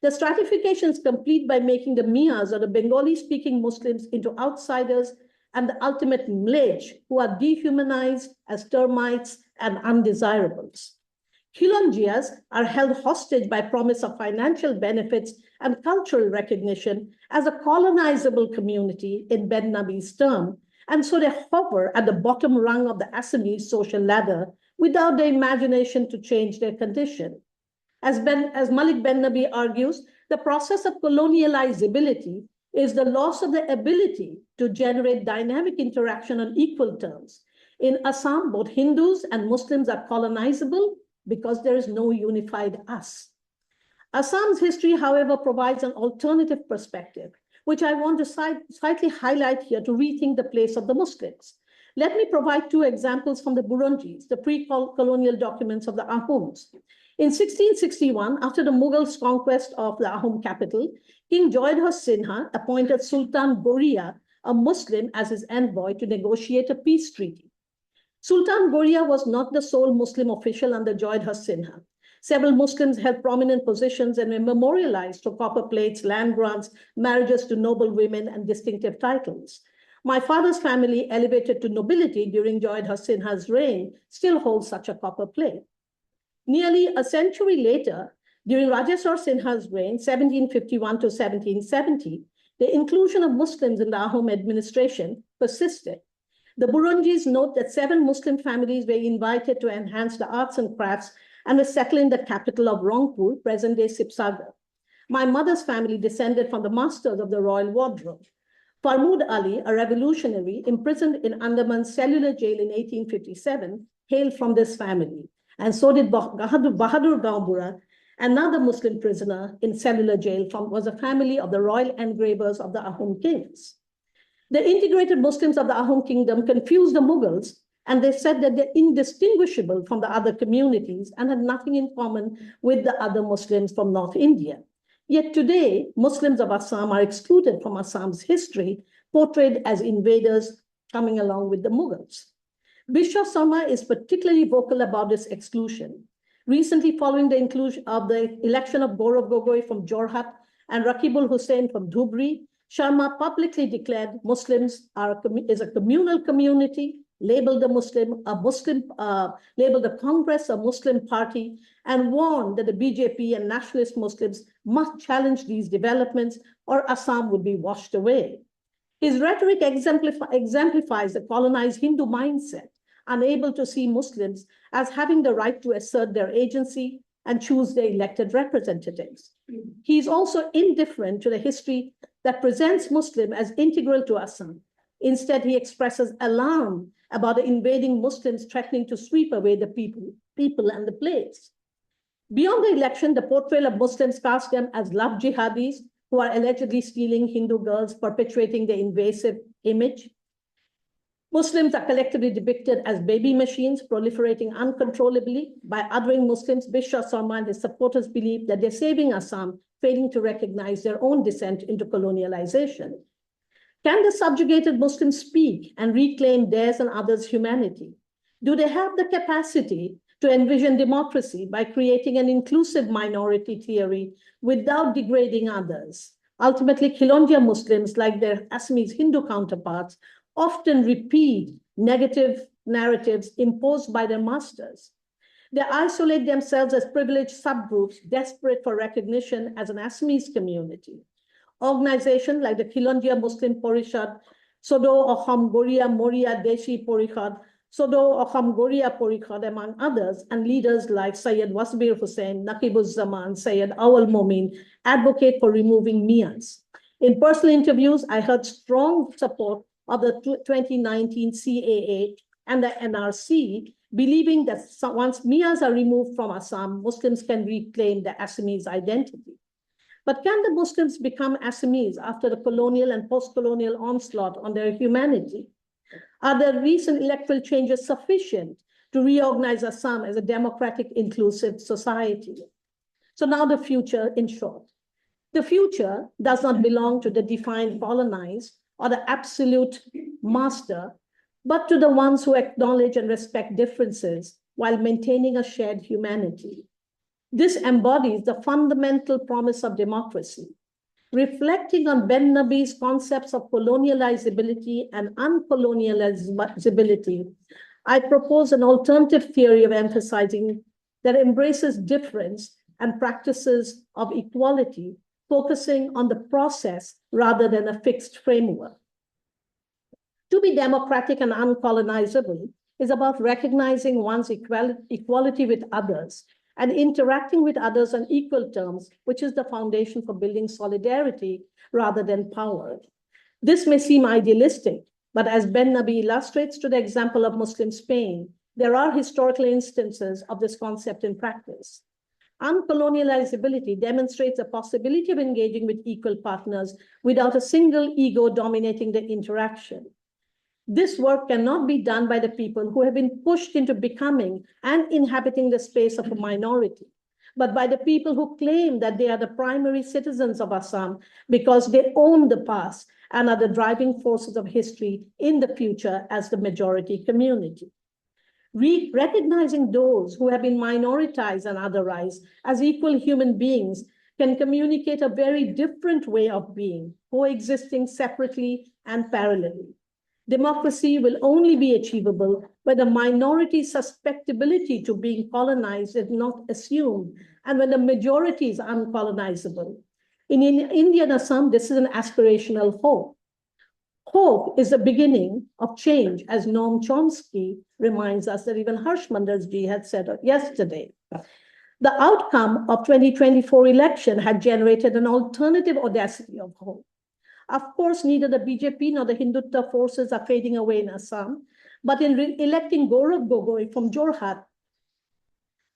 The stratification is complete by making the Mias, or the Bengali-speaking Muslims, into outsiders and the ultimate mlej, who are dehumanized as termites and undesirables. Khilonjias are held hostage by promise of financial benefits and cultural recognition as a colonizable community, in Ben Nabi's term, And so they hover at the bottom rung of the Assamese social ladder without the imagination to change their condition. As Malik Ben-Nabi argues, the process of colonializability is the loss of the ability to generate dynamic interaction on equal terms. In Assam, both Hindus and Muslims are colonizable because there is no unified us. Assam's history, however, provides an alternative perspective, which I want to slightly highlight here to rethink the place of the Muslims. Let me provide two examples from the Burunjis, the pre-colonial documents of the Ahoms. In 1661, after the Mughals' conquest of the Ahom capital, King Yadav Sinha appointed Sultan Goria, a Muslim, as his envoy to negotiate a peace treaty. Sultan Goria was not the sole Muslim official under Yadav Sinha. Several Muslims held prominent positions and were memorialized through copper plates, land grants, marriages to noble women, and distinctive titles. My father's family, elevated to nobility during Yadav Sinha's reign, still holds such a copper plate. Nearly a century later, during Rajeshwar Sinha's reign, 1751 to 1770, the inclusion of Muslims in the Ahom administration persisted. The Burunjis note that 7 Muslim families were invited to enhance the arts and crafts and were settled in the capital of Rangpur, present-day Sibsagar. My mother's family descended from the masters of the royal wardrobe. Farmud Ali, a revolutionary imprisoned in Andaman's cellular jail in 1857, hailed from this family. And so did Bahadur Gaubura, another Muslim prisoner in cellular jail, was a family of the royal engravers of the Ahom kings. The integrated Muslims of the Ahom kingdom confused the Mughals, and they said that they're indistinguishable from the other communities and had nothing in common with the other Muslims from North India. Yet today, Muslims of Assam are excluded from Assam's history, portrayed as invaders coming along with the Mughals. Bishwa Sarma is particularly vocal about this exclusion. Recently, following the inclusion of the election of Gaurav Gogoi from Jorhat and Rakibul Hussain from Dhubri, Sharma publicly declared Muslims is a communal community, labeled labeled the Congress a Muslim party, and warned that the BJP and nationalist Muslims must challenge these developments or Assam would be washed away. His rhetoric exemplifies the colonized Hindu mindset, unable to see Muslims as having the right to assert their agency and choose their elected representatives. He is also indifferent to the history that presents Muslim as integral to Assam. Instead, he expresses alarm about the invading Muslims threatening to sweep away the people and the place. Beyond the election, the portrayal of Muslims cast them as love jihadis who are allegedly stealing Hindu girls, perpetuating the invasive image. Muslims are collectively depicted as baby machines proliferating uncontrollably. By othering Muslims, Bishwa Sarma and his supporters believe that they're saving Assam, failing to recognize their own descent into colonialization. Can the subjugated Muslims speak and reclaim theirs and others' humanity? Do they have the capacity to envision democracy by creating an inclusive minority theory without degrading others? Ultimately, Khilonjia Muslims, like their Assamese Hindu counterparts, often repeat negative narratives imposed by their masters. They isolate themselves as privileged subgroups, desperate for recognition as an Assamese community. Organizations like the Khilonjia Muslim Porishad, Sodo Oham Goria Moria Deshi Porishad, Sodo Oham Goria Porishad, among others, and leaders like Sayyid Wasbir Hussain, Naqibuzzaman, Sayyid Awal Momin, advocate for removing Mias. In personal interviews, I heard strong support of the 2019 CAA and the NRC, believing that once Mias are removed from Assam, Muslims can reclaim their Assamese identity. But can the Muslims become Assamese after the colonial and post-colonial onslaught on their humanity? Are the recent electoral changes sufficient to reorganize Assam as a democratic, inclusive society? So now the future, in short. The future does not belong to the defined colonized or the absolute master, but to the ones who acknowledge and respect differences while maintaining a shared humanity. This embodies the fundamental promise of democracy. Reflecting on Ben Nabi's concepts of colonializability and uncolonializability, I propose an alternative theory of emphasizing that embraces difference and practices of equality, focusing on the process rather than a fixed framework. To be democratic and uncolonizable is about recognizing one's equality with others and interacting with others on equal terms, which is the foundation for building solidarity rather than power. This may seem idealistic, but as Ben Nabi illustrates to the example of Muslim Spain, there are historical instances of this concept in practice. Uncolonializability demonstrates the possibility of engaging with equal partners without a single ego dominating the interaction. This work cannot be done by the people who have been pushed into becoming and inhabiting the space of a minority, but by the people who claim that they are the primary citizens of Assam because they own the past and are the driving forces of history in the future as the majority community. Recognizing those who have been minoritized and otherized as equal human beings can communicate a very different way of being, coexisting separately and parallelly. Democracy will only be achievable when the minority's susceptibility to being colonized is not assumed and when the majority is uncolonizable. In Indian Assam, this is an aspirational hope. Hope is the beginning of change, as Noam Chomsky reminds us that even Harsh Mandarji had said yesterday. The outcome of 2024 election had generated an alternative audacity of hope. Of course, neither the BJP nor the Hindutva forces are fading away in Assam, but in electing Gaurav Gogoi from Jorhat,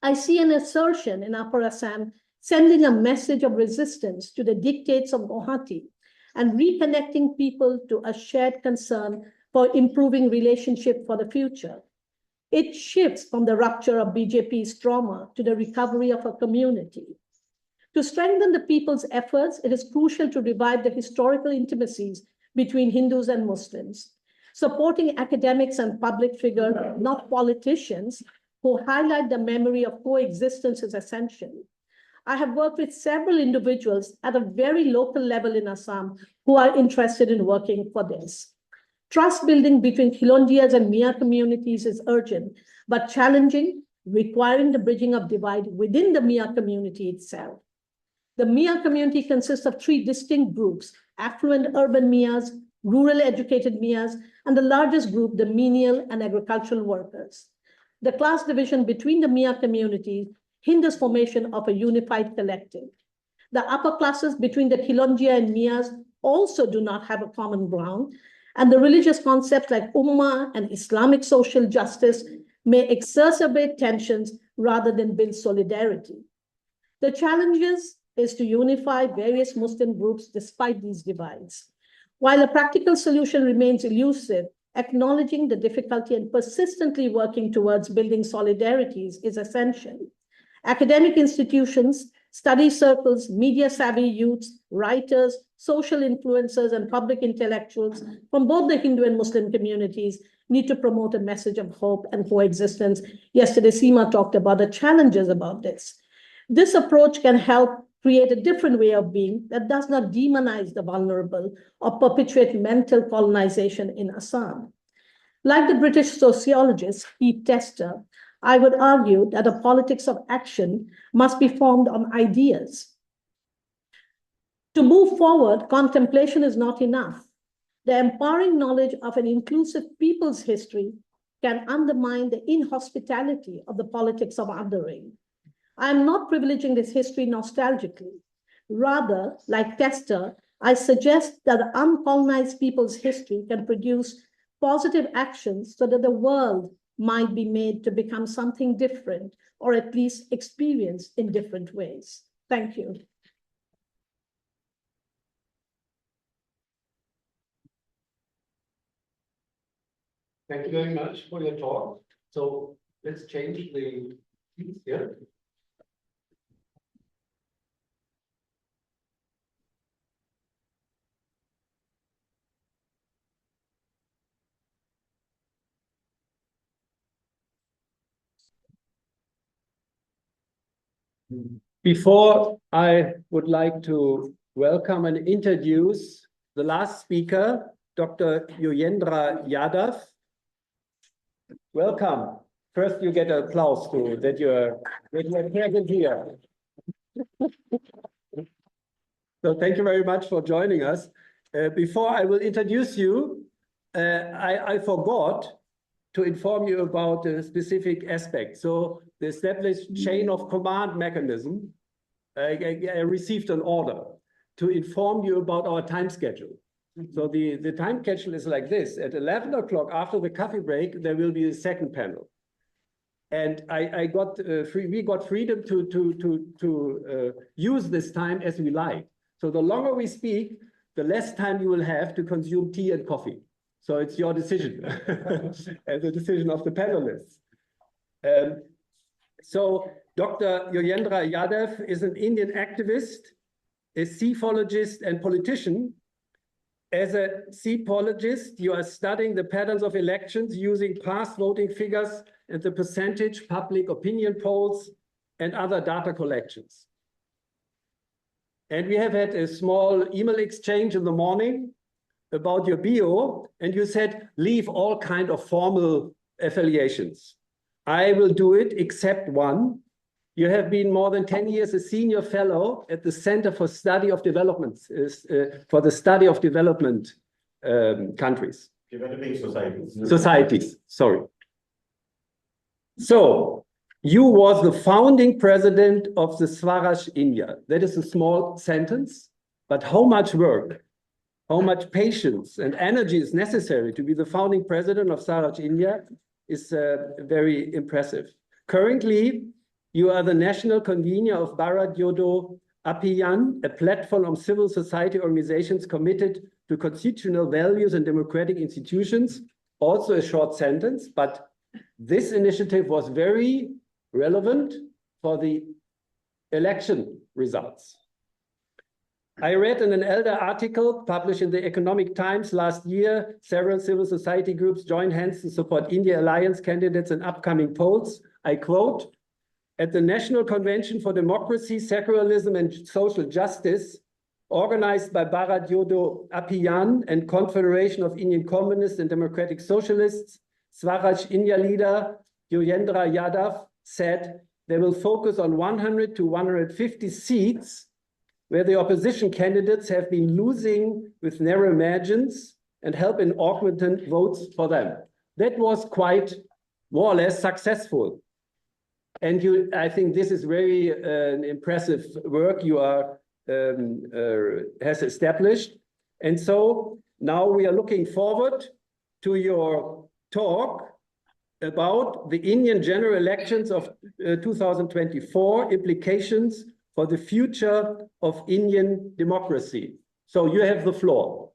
I see an assertion in Upper Assam sending a message of resistance to the dictates of Guwahati and reconnecting people to a shared concern for improving relationship for the future. It shifts from the rupture of BJP's trauma to the recovery of a community. To strengthen the people's efforts, it is crucial to revive the historical intimacies between Hindus and Muslims. Supporting academics and public figures, not politicians, who highlight the memory of coexistence is essential. I have worked with several individuals at a very local level in Assam who are interested in working for this. Trust building between Khilondias and Mia communities is urgent, but challenging, requiring the bridging of divide within the Mia community itself. The Mia community consists of three distinct groups: affluent urban Mias, rural educated Mias, and the largest group, the menial and agricultural workers. The class division between the Mia communities hinders formation of a unified collective. The upper classes between the Khilondia and Mias also do not have a common ground, and the religious concepts like Ummah and Islamic social justice may exacerbate tensions rather than build solidarity. The challenges is to unify various Muslim groups despite these divides. While a practical solution remains elusive, acknowledging the difficulty and persistently working towards building solidarities is essential. Academic institutions, study circles, media-savvy youths, writers, social influencers, and public intellectuals from both the Hindu and Muslim communities need to promote a message of hope and coexistence. Yesterday, Seema talked about the challenges about this. This approach can help create a different way of being that does not demonize the vulnerable or perpetuate mental colonization in Assam. Like the British sociologist Keith Tester, I would argue that a politics of action must be formed on ideas. To move forward, contemplation is not enough. The empowering knowledge of an inclusive people's history can undermine the inhospitality of the politics of othering. I am not privileging this history nostalgically. Rather, like Tester, I suggest that the uncolonized people's history can produce positive actions so that the world might be made to become something different, or at least experienced in different ways. Thank you. Thank you very much for your talk. So let's change the piece here. Before I would like to welcome and introduce the last speaker, Dr. Yogendra Yadav. Welcome. First, you get applause too, that you're present here. So thank you very much for joining us. Before I will introduce you, I forgot to inform you about a specific aspect. So the established chain of command mechanism, I received an order to inform you about our time schedule. So the time schedule is like this. At 11 o'clock after the coffee break, there will be a second panel. And we got freedom to use this time as we like. So the longer we speak, the less time you will have to consume tea and coffee. So it's your decision, and the decision of the panelists. So Dr. Yogendra Yadav is an Indian activist, a pseudologist and politician. As a pseudologist, you are studying the patterns of elections using past voting figures and the percentage public opinion polls and other data collections. And we have had a small email exchange in the morning about your bio, and you said, leave all kind of formal affiliations. I will do it except one. You have been more than 10 years a senior fellow at the Center for Study of Development, for the study of development countries. Developing societies. Societies, sorry. So you was the founding president of the Swaraj India. That is a small sentence, but how much work, how much patience and energy is necessary to be the founding president of Swaraj India is very impressive. Currently, you are the national convener of Bharat Jodo Abhiyan, a platform of civil society organizations committed to constitutional values and democratic institutions. Also a short sentence, but this initiative was very relevant for the election results. I read in an elder article published in the Economic Times last year, several civil society groups joined hands to support India Alliance candidates in upcoming polls. I quote, at the National Convention for Democracy, Secularism and Social Justice, organized by Bharat Jodo Abhiyan and Confederation of Indian Communists and Democratic Socialists, Swaraj India leader Yogendra Yadav said they will focus on 100 to 150 seats where the opposition candidates have been losing with narrow margins and help in augmenting votes for them. That was quite more or less successful. And I think this is very impressive work you has established. And so now we are looking forward to your talk about the Indian general elections of 2024, implications for the future of Indian democracy. So you have the floor.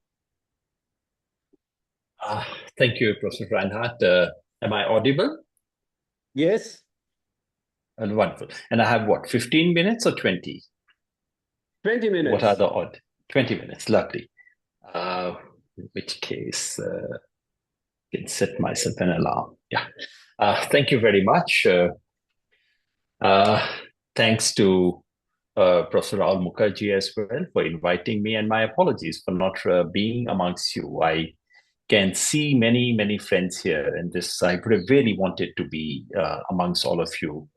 Thank you, Professor Reinhardt. Am I audible? Yes. Wonderful. And I have what, 15 minutes or 20? 20 minutes. What are the odd? 20 minutes, lovely. In which case, I can set myself an alarm. Yeah. Thank you very much. Thanks to Professor Rahul Mukherjee as well for inviting me, and my apologies for not being amongst you. I can see many, many friends here, and I would have really wanted to be amongst all of you,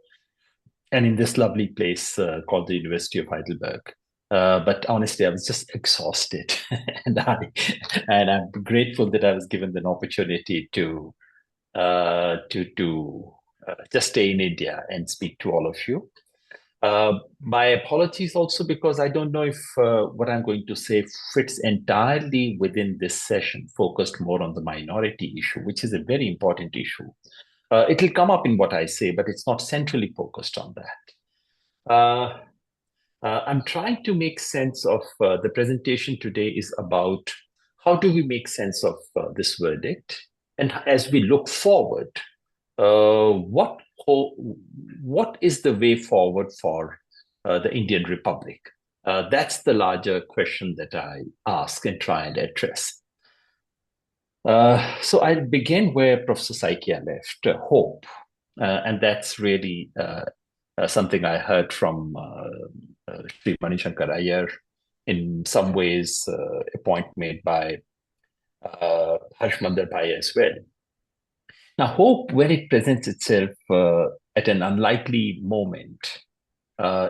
and in this lovely place called the University of Heidelberg. But honestly, I was just exhausted, and I'm grateful that I was given an opportunity to just stay in India and speak to all of you. My apologies also because I don't know if what I'm going to say fits entirely within this session, focused more on the minority issue, which is a very important issue. It will come up in what I say, but it's not centrally focused on that. I'm trying to make sense of the presentation today is about how do we make sense of this verdict, and as we look forward, what is the way forward for the Indian Republic? That's the larger question that I ask and try and address. So I'll begin where Professor Saikia left, hope. And that's really something I heard from Sri Manishankar Iyer, in some ways a point made by Harshmander Bhai as well. Now, hope, when it presents itself at an unlikely moment,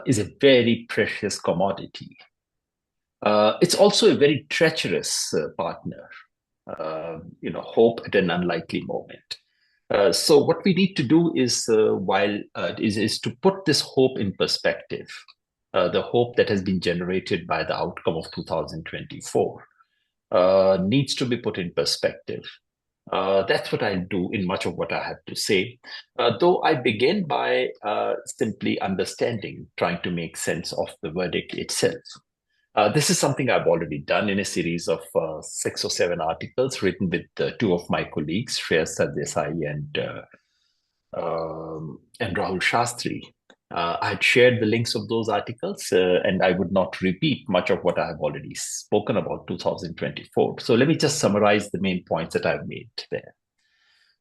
is a very precious commodity. It's also a very treacherous partner. hope at an unlikely moment. So what we need to do is to put this hope in perspective, the hope that has been generated by the outcome of 2024 needs to be put in perspective. That's what I'll do in much of what I have to say, though I begin by simply trying to make sense of the verdict itself. This is something I've already done in a series of 6 or 7 articles written with 2 of my colleagues, Shreya Sardesai and Rahul Shastri. I had shared the links of those articles, and I would not repeat much of what I have already spoken about 2024. So let me just summarize the main points that I've made there.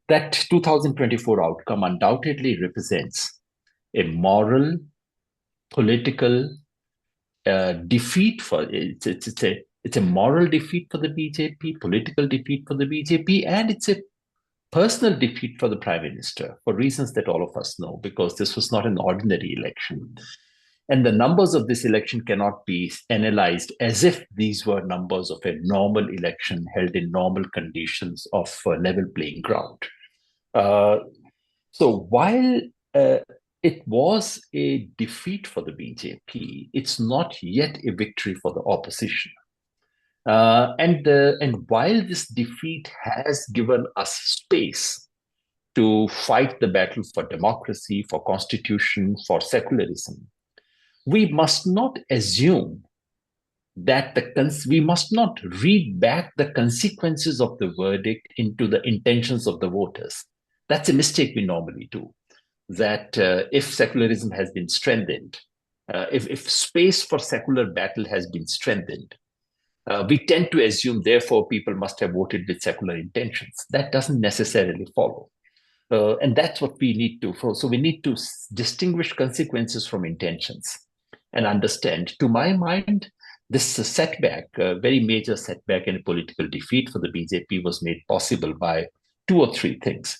That 2024 outcome undoubtedly represents a moral, political defeat it's a moral defeat for the BJP, political defeat for the BJP, and it's a personal defeat for the Prime Minister for reasons that all of us know, because this was not an ordinary election. And the numbers of this election cannot be analyzed as if these were numbers of a normal election held in normal conditions of level playing ground. So while it was a defeat for the BJP, it's not yet a victory for the opposition. And while this defeat has given us space to fight the battle for democracy, for constitution, for secularism, we must not assume that we must not read back the consequences of the verdict into the intentions of the voters. That's a mistake we normally do. That if secularism has been strengthened, if space for secular battle has been strengthened, we tend to assume, therefore, people must have voted with secular intentions. That doesn't necessarily follow. And that's what we need to. So we need to distinguish consequences from intentions and understand. To my mind, this setback, a very major setback and a political defeat for the BJP was made possible by 2 or 3 things.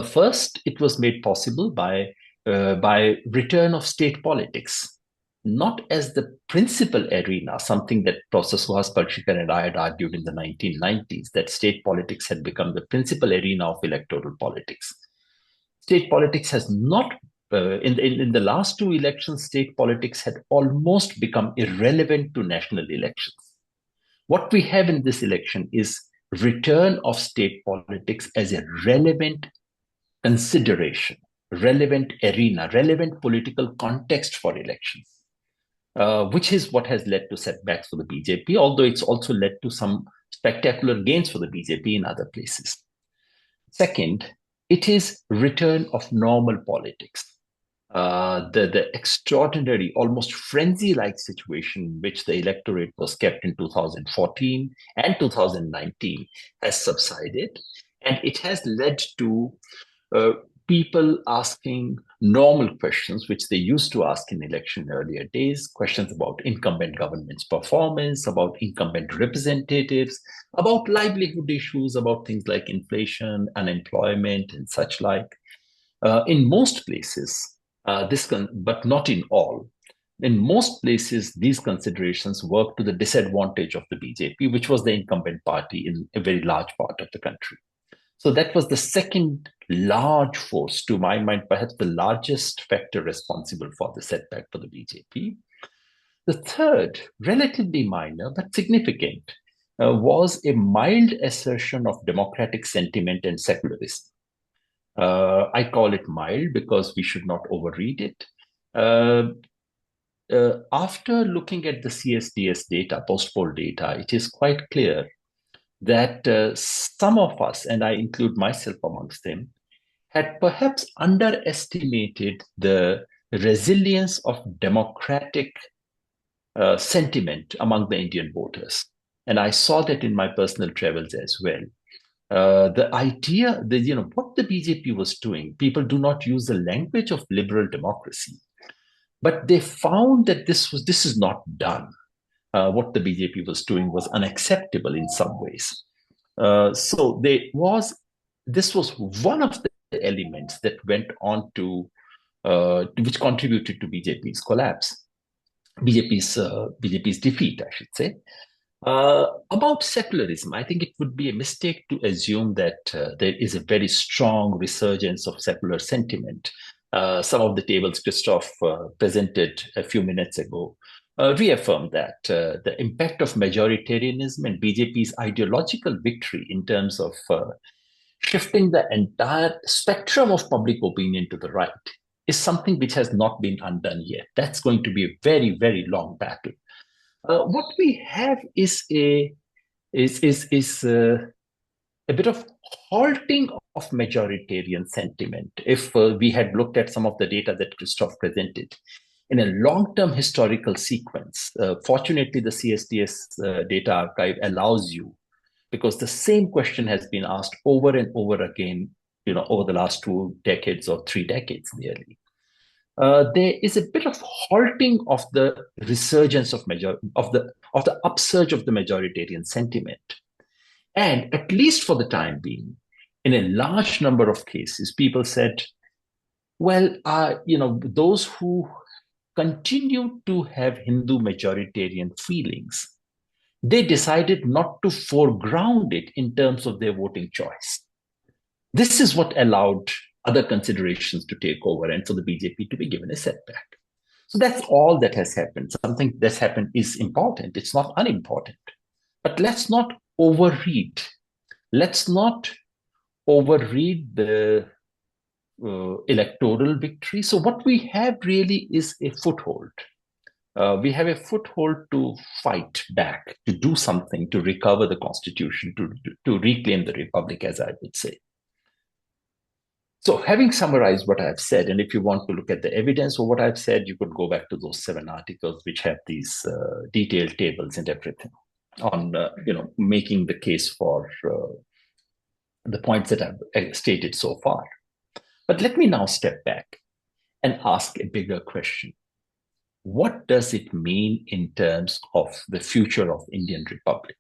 First, it was made possible by return of state politics, not as the principal arena, something that Professor Suhas Palshikar and I had argued in the 1990s, that state politics had become the principal arena of electoral politics. State politics has not, in the last 2 elections, state politics had almost become irrelevant to national elections. What we have in this election is return of state politics as a relevant consideration, relevant arena, relevant political context for elections. Which is what has led to setbacks for the BJP, although it's also led to some spectacular gains for the BJP in other places. Second, it is return of normal politics. The extraordinary, almost frenzy-like situation in which the electorate was kept in 2014 and 2019 has subsided, and it has led to people asking normal questions, which they used to ask in election earlier days, questions about incumbent government's performance, about incumbent representatives, about livelihood issues, about things like inflation, unemployment, and such like. In most places, but not in all, in most places, these considerations work to the disadvantage of the BJP, which was the incumbent party in a very large part of the country. So that was the second large force, to my mind, perhaps the largest factor responsible for the setback for the BJP. The third, relatively minor but significant, was a mild assertion of democratic sentiment and secularism. I call it mild because we should not overread it. After looking at the CSDS data, post-poll data, it is quite clear that some of us, and I include myself amongst them, had perhaps underestimated the resilience of democratic sentiment among the Indian voters. And I saw that in my personal travels as well. The idea that, what the BJP was doing, people do not use the language of liberal democracy, but they found that this is not done. What the BJP was doing was unacceptable in some ways. So this was one of the elements that went on to, which contributed to BJP's collapse, BJP's defeat, I should say. About secularism, I think it would be a mistake to assume that there is a very strong resurgence of secular sentiment. Some of the tables Christophe presented a few minutes ago reaffirmed that the impact of majoritarianism and BJP's ideological victory in terms of shifting the entire spectrum of public opinion to the right is something which has not been undone yet. That's going to be a very, very long battle. What we have is a bit of halting of majoritarian sentiment. If we had looked at some of the data that Christophe presented in a long-term historical sequence, fortunately, the CSTS data archive allows you, because the same question has been asked over and over again, over the last 2 decades or 3 decades nearly. There is a bit of halting of the resurgence of the upsurge of the majoritarian sentiment. And at least for the time being, in a large number of cases, people said, well, those who continue to have Hindu majoritarian feelings, they decided not to foreground it in terms of their voting choice. This is what allowed other considerations to take over and for the BJP to be given a setback. So that's all that has happened. Something that's happened is important. It's not unimportant. But let's not overread. Let's not overread the electoral victory. So what we have really is a foothold. We have a foothold to fight back, to do something, to recover the constitution, to reclaim the republic, as I would say. So having summarized what I've said, and if you want to look at the evidence of what I've said, you could go back to those 7 articles which have these detailed tables and everything on, making the case for the points that I've stated so far. But let me now step back and ask a bigger question. What does it mean in terms of the future of Indian Republic?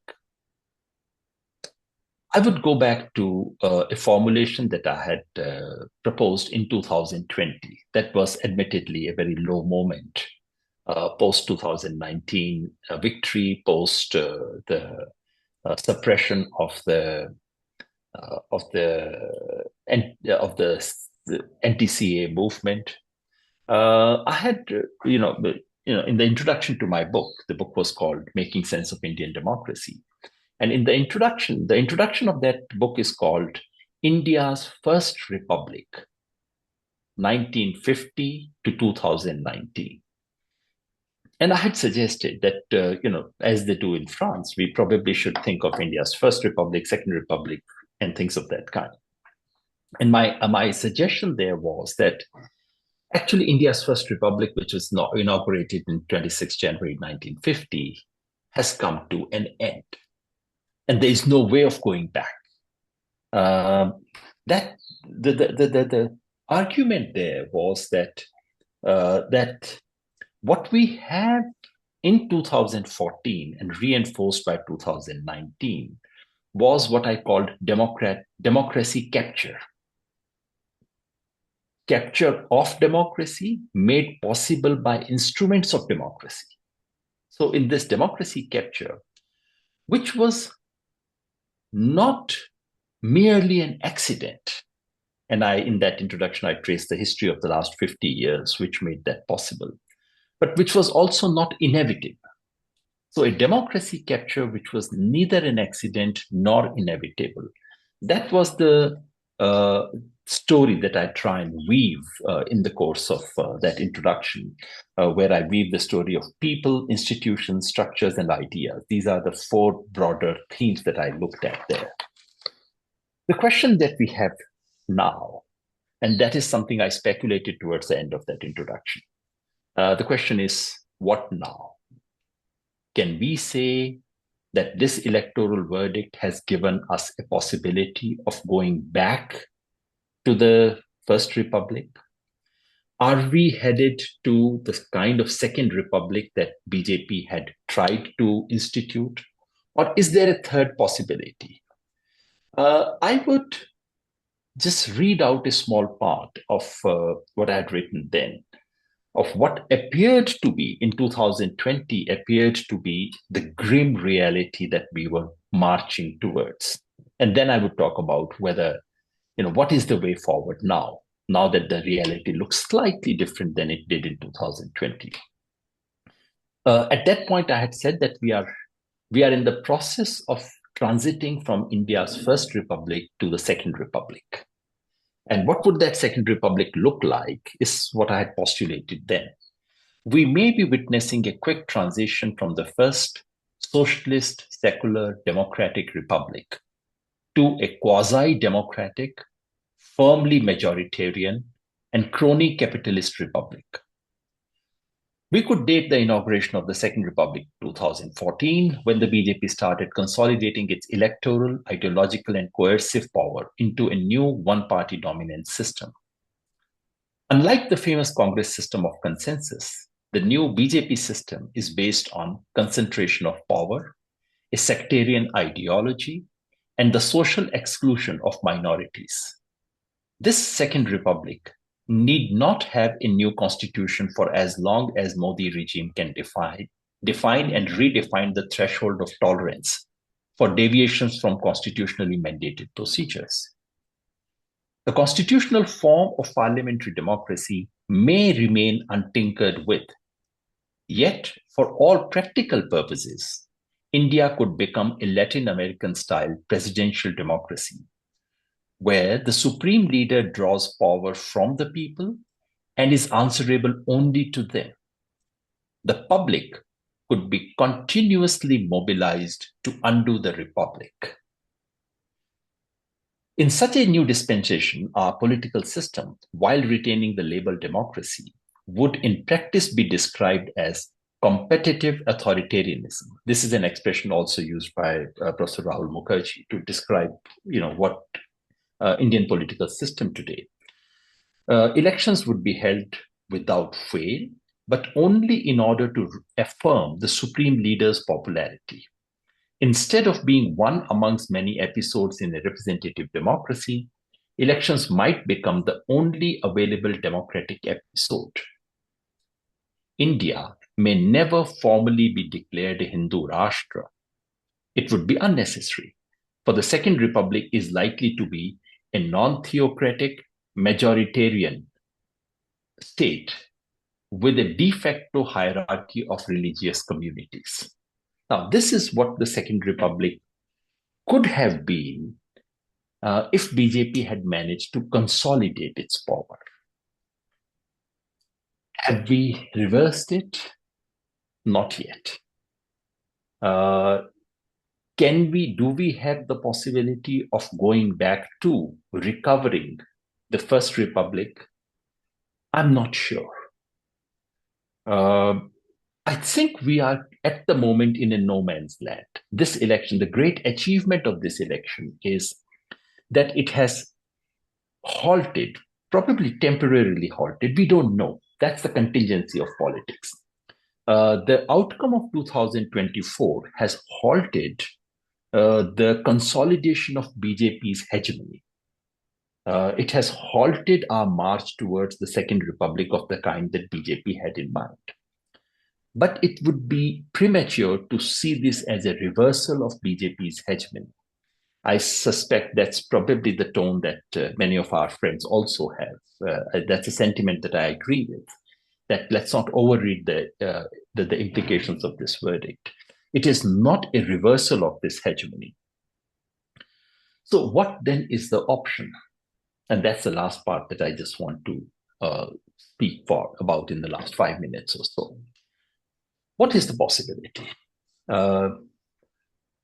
I would go back to a formulation that I had proposed in 2020. That was admittedly a very low moment, post-2019 victory, post the suppression of the anti-CA movement. I had, in the introduction to my book, the book was called Making Sense of Indian Democracy. And in the introduction of that book is called India's First Republic, 1950 to 2019. And I had suggested that, as they do in France, we probably should think of India's First Republic, Second Republic, and things of that kind. And my suggestion there was that actually India's First Republic, which was inaugurated in 26 January 1950, has come to an end. And there is no way of going back. That the argument there was that what we have in 2014 and reinforced by 2019 was what I called democracy capture. Capture of democracy made possible by instruments of democracy. So in this democracy capture, which was not merely an accident, and in that introduction, I traced the history of the last 50 years, which made that possible, but which was also not inevitable. So a democracy capture, which was neither an accident nor inevitable. That was the story that I try and weave in the course of that introduction, where I weave the story of people, institutions, structures, and ideas. These are the 4 broader themes that I looked at there. The question that we have now, and that is something I speculated towards the end of that introduction. The question is, what now? Can we say that this electoral verdict has given us a possibility of going back to the First Republic? Are we headed to the kind of Second Republic that BJP had tried to institute? Or is there a third possibility? I would just read out a small part of what I had written then. of what appeared to be in 2020 appeared to be the grim reality that we were marching towards. And then I would talk about whether, what is the way forward now that the reality looks slightly different than it did in 2020. At that point, I had said that we are in the process of transiting from India's first republic to the second republic. And what would that second republic look like is what I had postulated then. We may be witnessing a quick transition from the first socialist, secular, democratic republic to a quasi-democratic, firmly majoritarian, and crony capitalist republic. We could date the inauguration of the Second Republic 2014, when the BJP started consolidating its electoral, ideological, and coercive power into a new one-party dominant system. Unlike the famous Congress system of consensus, the new BJP system is based on concentration of power, a sectarian ideology, and the social exclusion of minorities. This Second Republic need not have a new constitution for as long as Modi regime can define and redefine the threshold of tolerance for deviations from constitutionally mandated procedures. The constitutional form of parliamentary democracy may remain untinkered with, yet for all practical purposes, India could become a Latin American-style presidential democracy, where the supreme leader draws power from the people and is answerable only to them. The public could be continuously mobilized to undo the republic. In such a new dispensation, our political system, while retaining the label democracy, would in practice be described as competitive authoritarianism. This is an expression also used by Professor Rahul Mukherjee to describe, what Indian political system today. Elections would be held without fail, but only in order to affirm the supreme leader's popularity. Instead of being one amongst many episodes in a representative democracy, elections might become the only available democratic episode. India may never formally be declared a Hindu Rashtra. It would be unnecessary, for the Second Republic is likely to be a non-theocratic, majoritarian state with a de facto hierarchy of religious communities. Now, this is what the Second Republic could have been if BJP had managed to consolidate its power. Have we reversed it? Not yet. Do we have the possibility of going back to recovering the First Republic? I'm not sure. I think we are at the moment in a no man's land. This election, the great achievement of this election is that it has halted, probably temporarily halted. We don't know. That's the contingency of politics. The outcome of 2024 has halted the consolidation of BJP's hegemony. It has halted our march towards the Second Republic of the kind that BJP had in mind. But it would be premature to see this as a reversal of BJP's hegemony. I suspect that's probably the tone that many of our friends also have. That's a sentiment that I agree with, that let's not overread the implications of this verdict. It is not a reversal of this hegemony. So what then is the option? And that's the last part that I just want to speak about in the last 5 minutes or so. What is the possibility?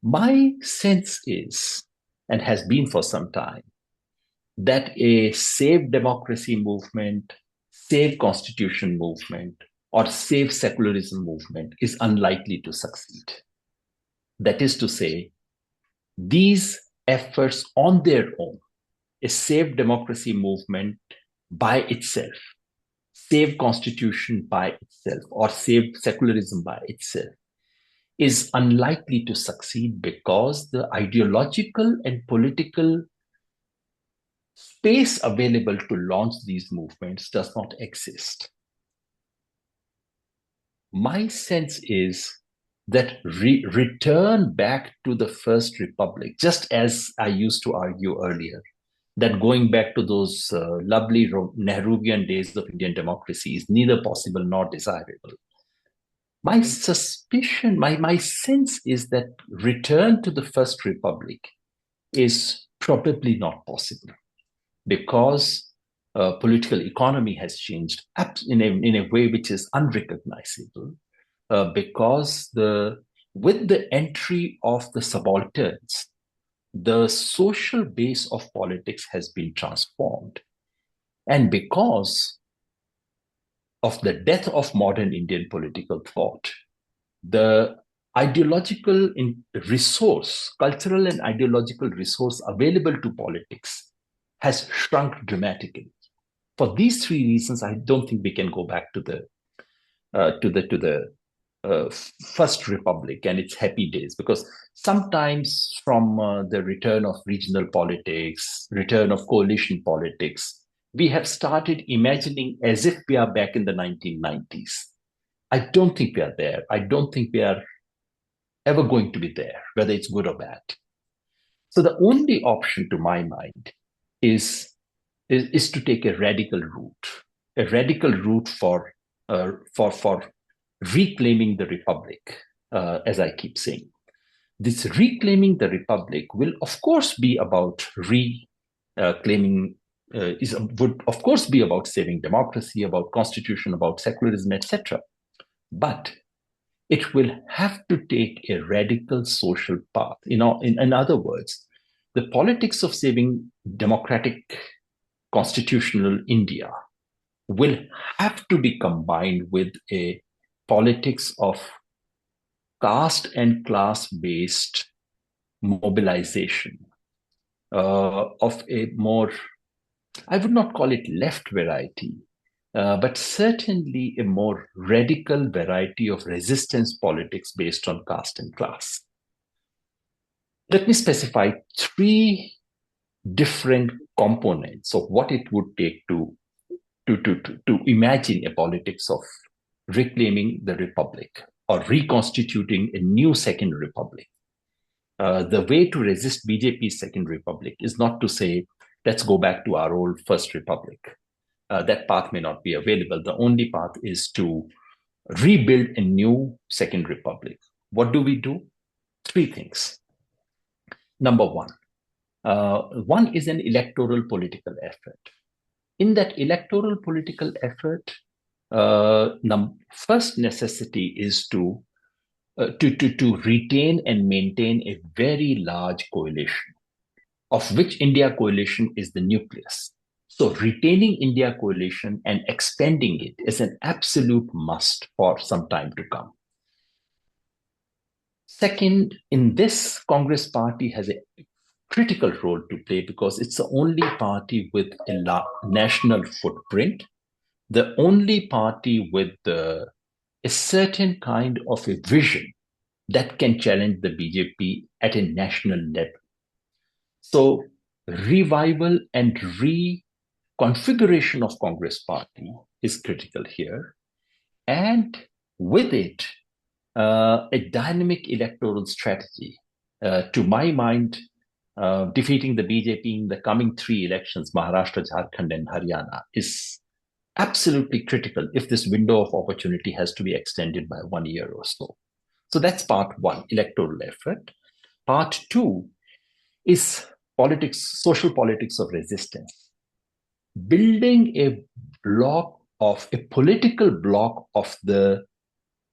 My sense is, and has been for some time, that a Save Democracy movement, Save Constitution movement, or Save Secularism movement is unlikely to succeed. That is to say, these efforts on their own, a Save Democracy movement by itself, Save Constitution by itself, or Save Secularism by itself, is unlikely to succeed because the ideological and political space available to launch these movements does not exist. my sense is that return back to the First Republic, just as I used to argue earlier, that going back to those lovely Nehruvian days of Indian democracy is neither possible nor desirable. My suspicion, my sense is that return to the First Republic is probably not possible because political economy has changed in a way which is unrecognizable, because with the entry of the subalterns, the social base of politics has been transformed. And because of the death of modern Indian political thought, the ideological resource, cultural and ideological resource available to politics has shrunk dramatically. For these three reasons, I don't think we can go back to the First Republic and its happy days, because sometimes from the return of regional politics, return of coalition politics, we have started imagining as if we are back in the 1990s. I don't think we are there. I don't think we are ever going to be there, whether it's good or bad. So the only option to my mind is to take a radical route for reclaiming the republic, as I keep saying. This reclaiming the republic will, of course, be about reclaiming. Would of course be about saving democracy, about constitution, about secularism, etc. But it will have to take a radical social path. In other words, the politics of saving democratic constitutional India will have to be combined with a politics of caste and class-based mobilization, of a more, I would not call it left variety, but certainly a more radical variety of resistance politics based on caste and class. Let me specify three different components of what it would take to imagine a politics of reclaiming the republic or reconstituting a new second republic. The way to resist BJP's second republic is not to say, let's go back to our old First Republic. That path may not be available. The only path is to rebuild a new second republic. What do we do? Three things. Number one is an electoral political effort. In that electoral political effort, first necessity is to retain and maintain a very large coalition, of which India coalition is the nucleus. So retaining India coalition and expanding it is an absolute must for some time to come. Second, in this, Congress party has a critical role to play because it's the only party with a national footprint, the only party with a certain kind of a vision that can challenge the BJP at a national level. So revival and reconfiguration of Congress party is critical here. And with it, a dynamic electoral strategy. To my mind, defeating the BJP in the coming three elections, Maharashtra, Jharkhand, and Haryana, is absolutely critical if this window of opportunity has to be extended by 1 year or so. So that's part one, electoral effort. Part two is politics, social politics of resistance. Building a political block of the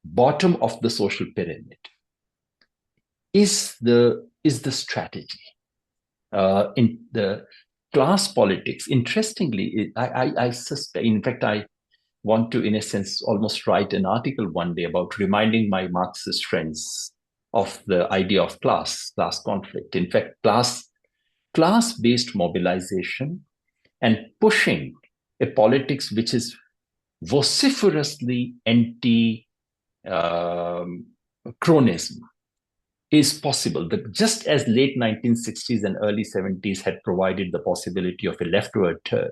bottom of the social pyramid is the strategy. In the class politics, interestingly, I suspect, in fact, I want to, in a sense, almost write an article one day about reminding my Marxist friends of the idea of class conflict. In fact, class-based mobilization and pushing a politics which is vociferously anti-cronism is possible. But just as late 1960s and early 70s had provided the possibility of a leftward turn,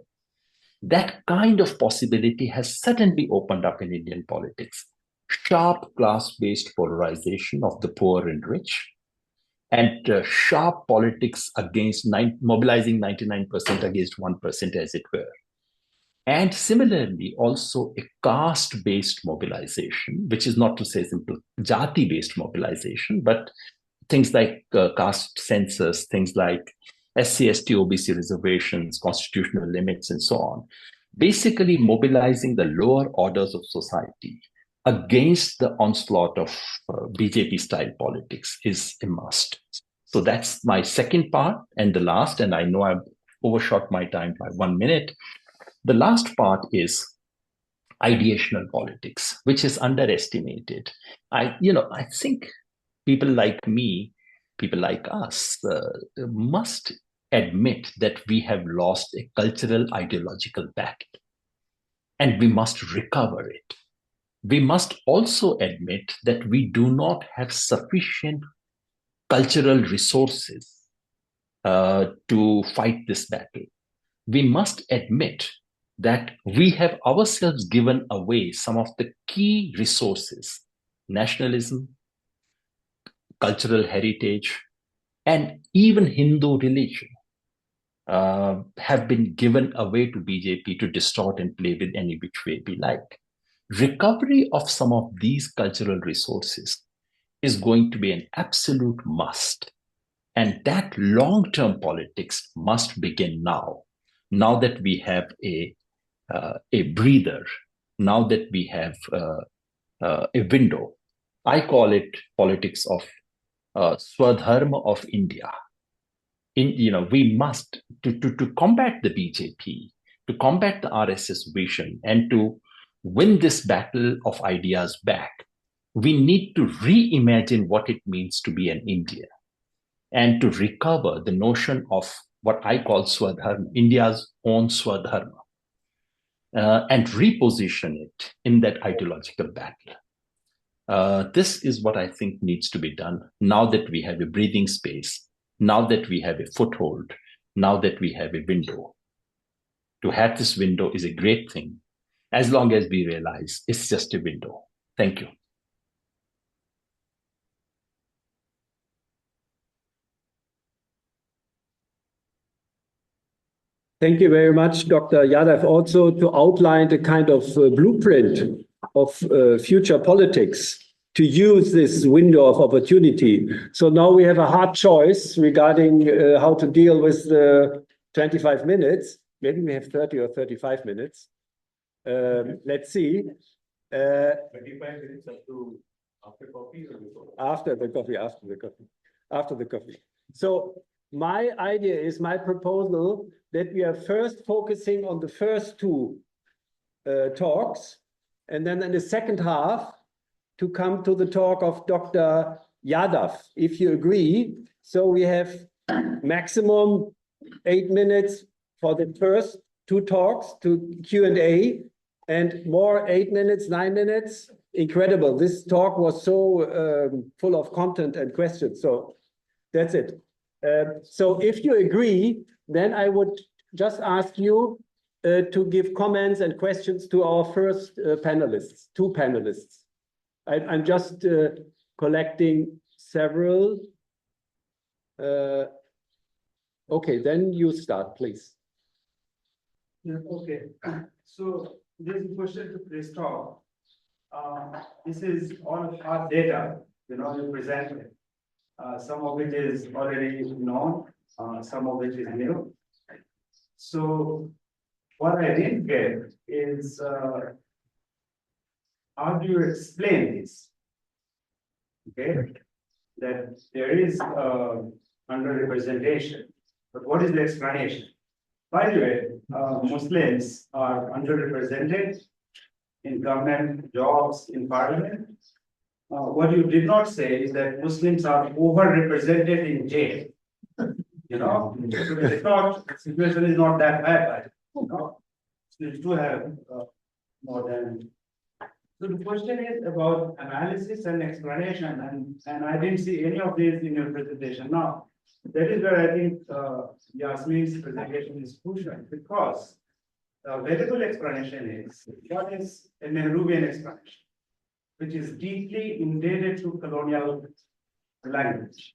that kind of possibility has suddenly opened up in Indian politics. sharp class-based polarization of the poor and rich, and sharp politics against mobilizing 99% against 1%, as it were. And similarly, also a caste-based mobilization, which is not to say simple jati-based mobilization, but things like caste census, things like SC, ST, OBC reservations, constitutional limits, and so on. Basically mobilizing the lower orders of society against the onslaught of BJP-style politics is a must. So that's my second part and the last, and I know I've overshot my time by 1 minute. The last part is ideational politics, which is underestimated. I think people like me, people like us, must admit that we have lost a cultural ideological battle, and we must recover it. We must also admit that we do not have sufficient cultural resources to fight this battle. We must admit that we have ourselves given away some of the key resources, nationalism, cultural heritage, and even Hindu religion have been given away to BJP to distort and play with any which way we like. Recovery of some of these cultural resources is going to be an absolute must. And that long-term politics must begin now that we have a breather, now that we have a window. I call it politics of Swadharma of India. We must, to combat the BJP, to combat the RSS vision, and to win this battle of ideas back, we need to reimagine what it means to be an Indian, and to recover the notion of what I call Swadharma, India's own Swadharma, and reposition it in that ideological battle. This is what I think needs to be done now that we have a breathing space, now that we have a foothold, now that we have a window. To have this window is a great thing, as long as we realize it's just a window. Thank you. Thank you very much, Dr. Yadav, also to outline the kind of blueprint of future politics to use this window of opportunity. So now we have a hard choice regarding how to deal with the 25 minutes. Maybe we have 30 or 35 minutes. Let's see. 25 minutes up to after coffee or before? After the coffee. So my idea is, my proposal, that we are first focusing on the first two talks, and then in the second half to come to the talk of Dr. Yadav, if you agree. So we have maximum 8 minutes for the first two talks to Q&A, and more 8 minutes, 9 minutes. Incredible. This talk was so full of content and questions. So that's it. So if you agree, then I would just ask you to give comments and questions to our first panelists, two panelists. I'm just collecting several. Okay, then you start, please. Yeah, okay. So there's a question to Christophe. This is all hard data, you presented. Some of it is already known, some of it is new. So what I didn't get is, how do you explain this? Okay, that there is underrepresentation, but what is the explanation? By the way, Muslims are underrepresented in government jobs, in parliament. What you did not say is that Muslims are overrepresented in jail. It's not, the situation is not that bad, Muslims do have more than. So the question is about analysis and explanation, and I didn't see any of these in your presentation. Now, that is where I think Yasmin's presentation is crucial, because the very good explanation is, what is a Nehruvian explanation? which is deeply indebted to colonial language.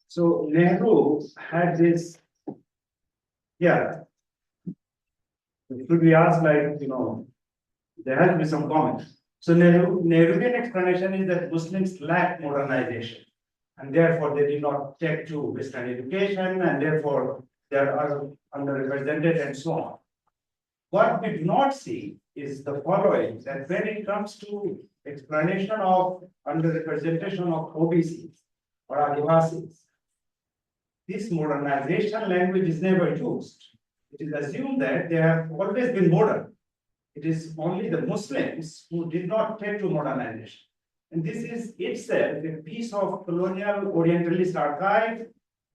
So Nehru had this, yeah. Should we ask, like, there has to be some comment. So Nehruvian explanation is that Muslims lack modernization, and therefore they did not take to Western education, and therefore they are underrepresented and so on. What we do not see is the following, that when it comes to explanation of underrepresentation of OBCs or Adivasis, this modernization language is never used. It is assumed that they have always been modern. It is only the Muslims who did not take to modernization. And this is itself a piece of colonial Orientalist archive.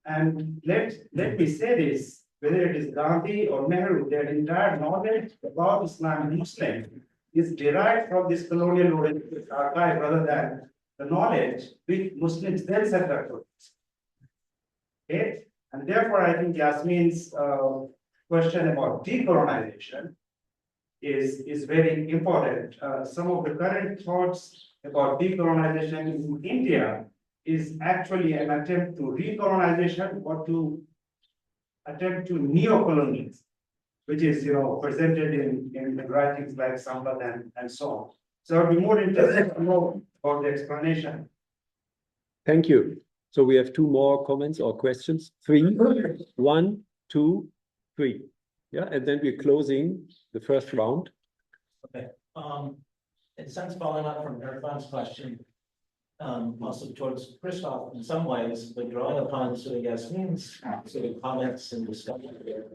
And let me say this, whether it is Gandhi or Nehru, their entire knowledge about Islam and Muslim is derived from this colonial Orientalist archive rather than the knowledge which Muslims themselves have produced. Okay? And therefore, I think Yasmin's question about decolonization is very important. Some of the current thoughts about decolonization in India is actually an attempt to recolonization or to attempt to neocolonialism, which is presented in writings like Sampad and so on. So I'd be more interested to know about the explanation. Thank you. So we have two more comments or questions. 3, 1, 2, 3. Yeah, and then we're closing the first round. Okay. In a sense, following up from Irfan's question, also towards Christophe in some ways, but drawing upon sort of Yasmin's sort of comments and discussion here.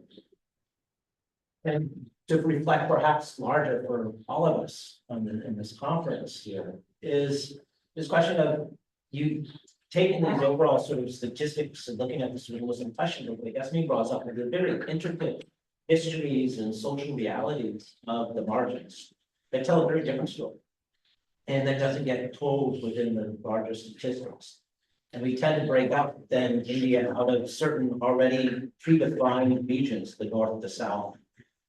And to reflect perhaps larger for all of us in this conference here is this question of you taking these overall sort of statistics and looking at the sort of Muslim question that Yasmin brought up, and the very intricate histories and social realities of the margins that tell a very different story. And that doesn't get told within the larger statistics. And we tend to break up then India out of certain already predefined regions, the north, the south.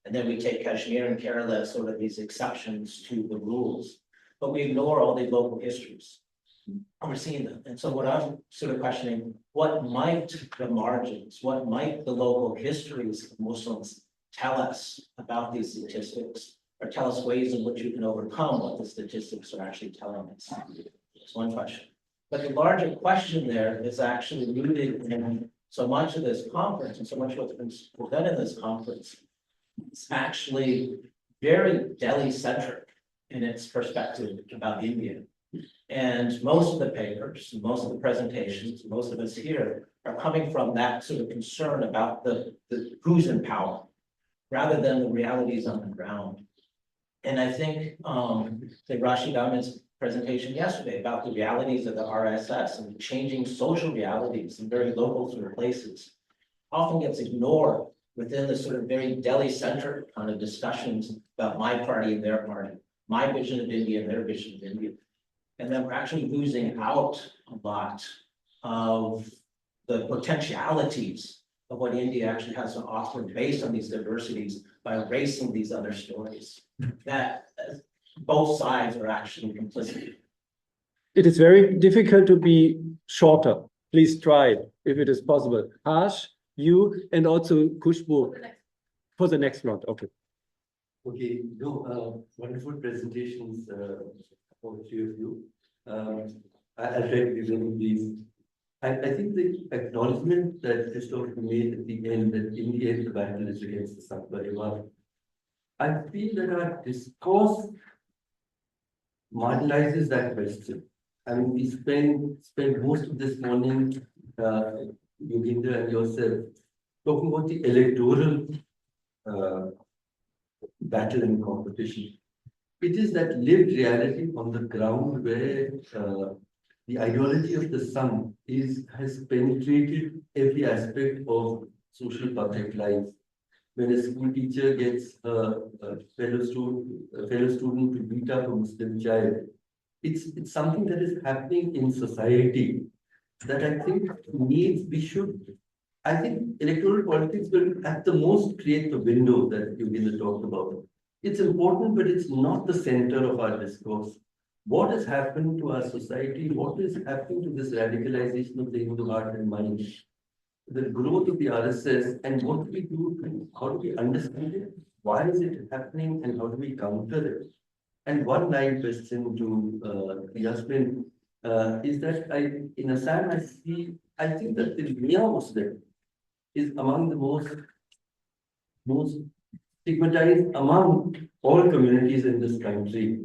And then we take Kashmir and Kerala as sort of these exceptions to the rules. But we ignore all the local histories. And we're seeing them. And so what I'm sort of questioning, what might the margins, what might the local histories of Muslims tell us about these statistics, or tell us ways in which you can overcome what the statistics are actually telling us? That's one question. But the larger question there is actually rooted in so much of this conference and so much of what's been presented in this conference. It's actually very Delhi-centric in its perspective about India. And most of the papers, most of the presentations, most of us here are coming from that sort of concern about the who's in power, rather than the realities on the ground. And I think Rashid Ahmed's presentation yesterday about the realities of the RSS and the changing social realities in very local sort of places often gets ignored within the sort of very Delhi-centric kind of discussions about my party and their party, my vision of India and their vision of India. And then we're actually losing out a lot of the potentialities of what India actually has to offer based on these diversities by erasing these other stories that both sides are actually complicit. It is very difficult to be shorter. Please try if it is possible. Harsh, you, and also Kushbu for the next round. Okay. Okay, wonderful presentations for the three of you. I'll try to be very brief. I think the acknowledgement that Christophe made at the end, that in the end the battle is against the Sakbariwal, I feel that our discourse marginalizes that question. I mean, we spend most of this morning, Yogendra and yourself, talking about the electoral battle and competition. It is that lived reality on the ground where the ideology of the sum has penetrated every aspect of social public life. When a school teacher gets a fellow student to beat up a Muslim child, it's something that is happening in society that I think I think electoral politics will at the most create the window that Yogendra talked about. It's important, but it's not the center of our discourse. what has happened to our society, what is happening to this radicalization of the Hindu heart and mind, the growth of the RSS, and what do we do, how do we understand it, why is it happening, and how do we counter it? And one line question to Yasmin is that in Assam, I think that the Mia Muslim is among the most stigmatized among all communities in this country.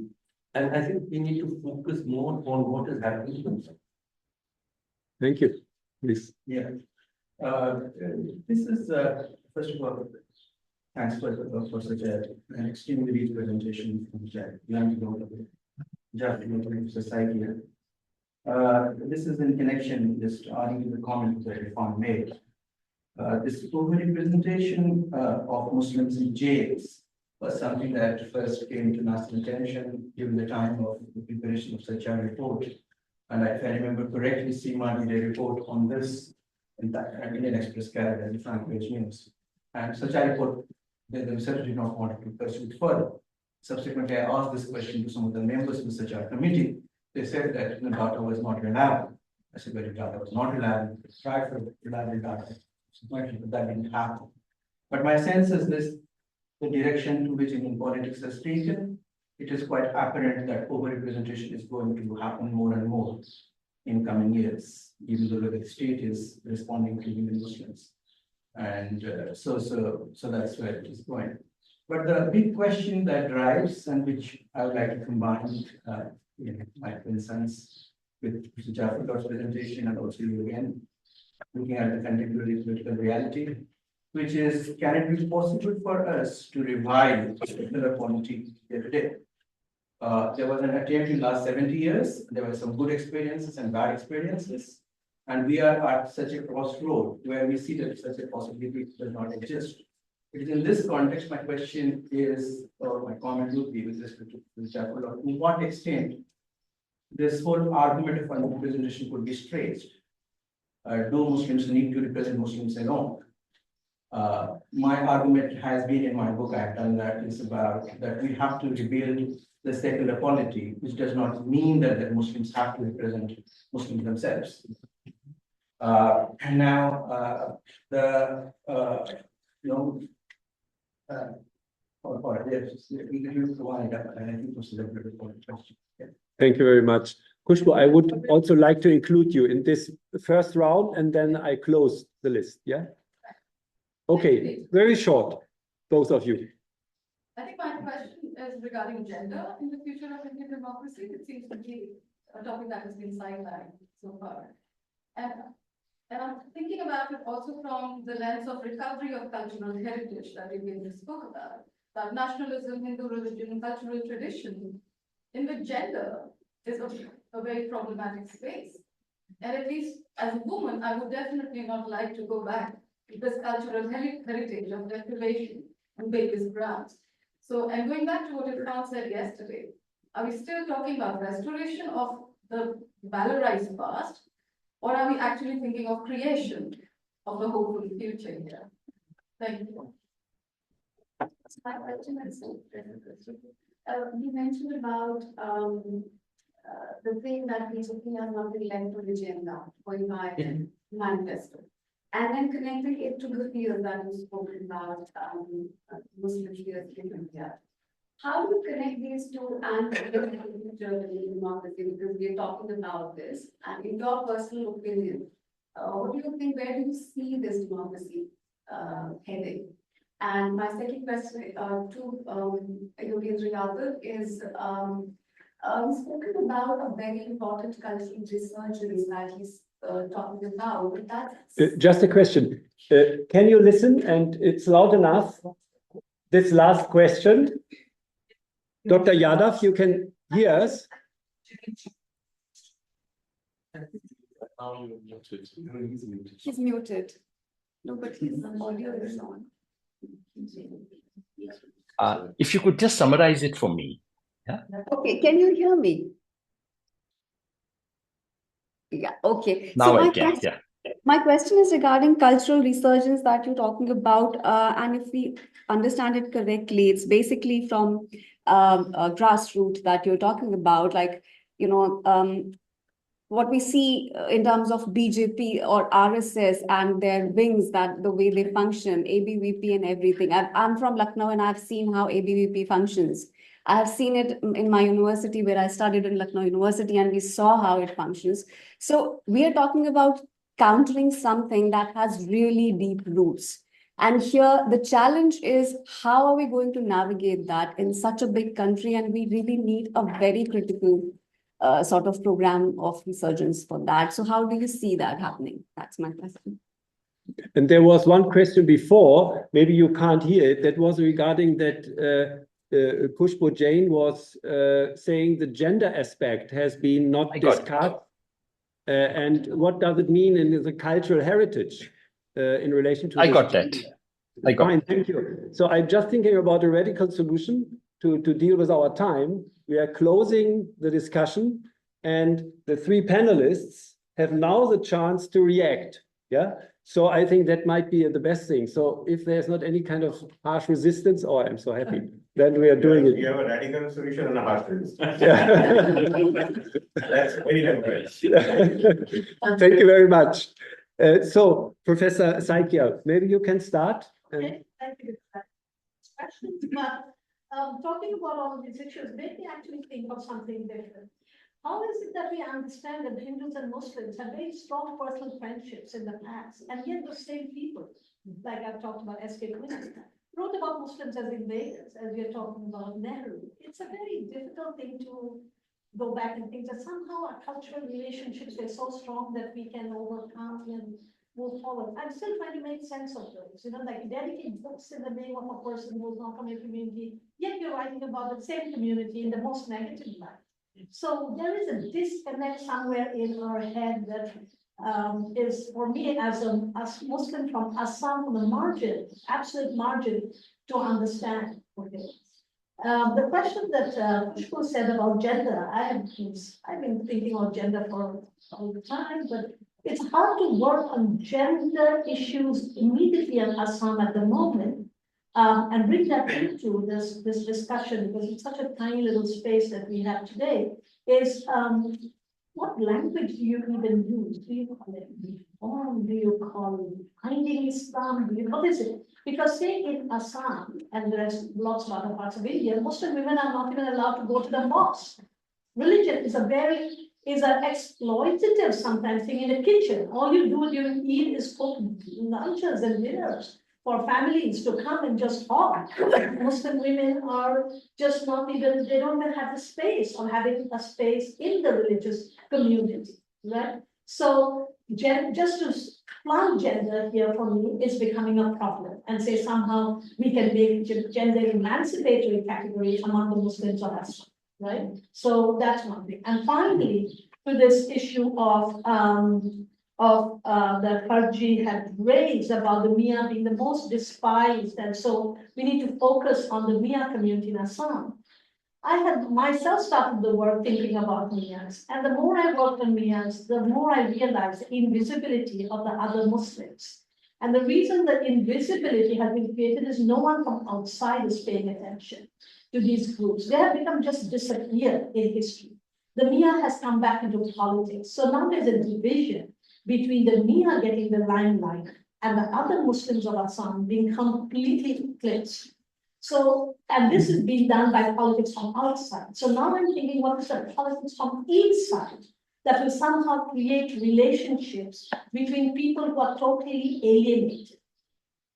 And I think we need to focus more on what is happening to them. Thank you. Please. Yeah. This is, first of all, thanks for such an extremely rich presentation from Jaffrelot, Saikia. This is in connection, just adding to the comment that Irfan made. This over-representation of Muslims in jails was something that first came to national attention during the time of the preparation of such a report. And if I remember correctly, Seema did a report on this in the Indian Express carried as a front page news. And such a report, the researcher did not want to pursue it further. Subsequently, I asked this question to some of the members of the such a committee. They said that the data was not reliable. I said, well, the data was not reliable. Tried for reliable data. But that didn't happen. But my sense is this, the direction to which Indian politics has taken, it is quite apparent that overrepresentation is going to happen more and more in coming years, even though the state is responding to Indian Muslims. And so that's where it is going. But the big question that drives, and which I would like to combine my concerns with Mr. Jaffrelot's presentation and also you again, looking at the contemporary political reality, which is, can it be possible for us to revive secular polity every day? There was an attempt in the last 70 years. There were some good experiences and bad experiences. And we are at such a crossroad where we see that such a possibility does not exist. It is in this context, my question is, or my comment would be with respect to Jaffrelot, to what extent this whole argument of underrepresentation could be stretched. No Muslims need to represent Muslims alone. My argument has been in my book, I've done that, is about that we have to rebuild the secular polity, which does not mean that the Muslims have to represent Muslims themselves. And now Thank you very much. Khushbu, I would also like to include you in this first round, and then I close the list, yeah? Okay, very short, both of you. I think my question is regarding gender in the future of Indian democracy. It seems to be a topic that has been sidelined so far. And I'm thinking about it also from the lens of recovery of cultural heritage that we spoke about. That nationalism, Hindu religion, cultural tradition, in which gender is a very problematic space. And at least as a woman, I would definitely not like to go back to this cultural heritage of deprivation and babies' grounds. So, and going back to what Irfan said yesterday, are we still talking about restoration of the valorized past, or are we actually thinking of creation of a hopeful future here? Thank you. My question is, you mentioned about the thing that BJP has not been left to the agenda going by manifesto, and then connecting it to the fears that you spoke about, Muslim fears in India. How do you connect these two and the democracy? Because we are talking about this, and in your personal opinion, what do you think? Where do you see this democracy heading? And my second question to Yogendra is, he's spoken about a very important cultural resurgence that he's talking about. But that's just a question. Can you listen? And it's loud enough. This last question. Dr. Yadav, you can hear us. He's muted. No, but his audio is on. If you could just summarize it for me. Yeah. Okay, can you hear me? Yeah, okay. Now I can, yeah. My question is regarding cultural resurgence that you're talking about, and if we understand it correctly, it's basically from grassroots that you're talking about, like, what we see in terms of BJP or RSS and their wings, that the way they function, ABVP and everything. I'm from Lucknow and I've seen how ABVP functions. I have seen it in my university where I studied in Lucknow University, and we saw how it functions. So we are talking about countering something that has really deep roots. And here the challenge is, how are we going to navigate that in such a big country? And we really need a very critical sort of program of resurgence for that. So how do you see that happening? That's my question. And there was one question before, maybe you can't hear it, that was regarding that Pushpo Jain was saying the gender aspect has been not discussed. And what does it mean in the cultural heritage in relation to I got that. Fine, thank you. So I'm just thinking about a radical solution to deal with our time. We are closing the discussion, and the three panelists have now the chance to react. Yeah. So I think that might be the best thing. So if there's not any kind of harsh resistance, oh, I'm so happy. Then we are doing it. We have a radical solution and a harsh resistance. Yeah. That's very nice. Thank you very much. So Professor Saikia, maybe you can start. Okay, thank you. Questions, but talking about all of these issues made me actually think of something different. How is it that we understand that Hindus and Muslims have very strong personal friendships in the past, and yet the same people, like I've talked about S.K. Krishna, wrote about Muslims as invaders, as we are talking about Nehru. It's a very difficult thing to go back and think that somehow our cultural relationships are so strong that we can overcome and move forward. I'm still trying to make sense of those, like dedicate books in the name of a person who's not from a community, yet you're writing about the same community in the most negative light. So there is a disconnect somewhere in our head that is, for me, as a Muslim from Assam, from the margin, absolute margin, to understand. Okay. The question that Pushpo said about gender, I've been thinking about gender for all the time, but it's hard to work on gender issues immediately in Assam at the moment. And bring that into this discussion, because it's such a tiny little space that we have today, is what language do you even use? Do you call it reform? Do you call it finding Islam? What is it? Because say in Assam, and there's lots of other parts of India, Muslim women are not even allowed to go to the mosque. Religion is an exploitative sometimes thing in the kitchen. All you do during Eid is cook lunches and dinners for families to come and just talk. Muslim women are just not even, they don't even have the space of having a space in the religious community, right? So just to plant gender here for me is becoming a problem, and say somehow we can make gender emancipatory category among the Muslims of us, right? So that's one thing. And finally, to this issue of that Farji had raised about the Mia being the most despised, and so we need to focus on the Mia community in Assam. I had myself started the work thinking about Mias, and the more I worked on Mias, the more I realized the invisibility of the other Muslims. And the reason that invisibility has been created is no one from outside is paying attention to these groups. They have become just disappeared in history. The Mia has come back into politics. So now there's a division between the Mia getting the limelight and the other Muslims of Assam being completely eclipsed. So, and this is being done by politics from outside. So now I'm thinking, what is the politics from inside that will somehow create relationships between people who are totally alienated?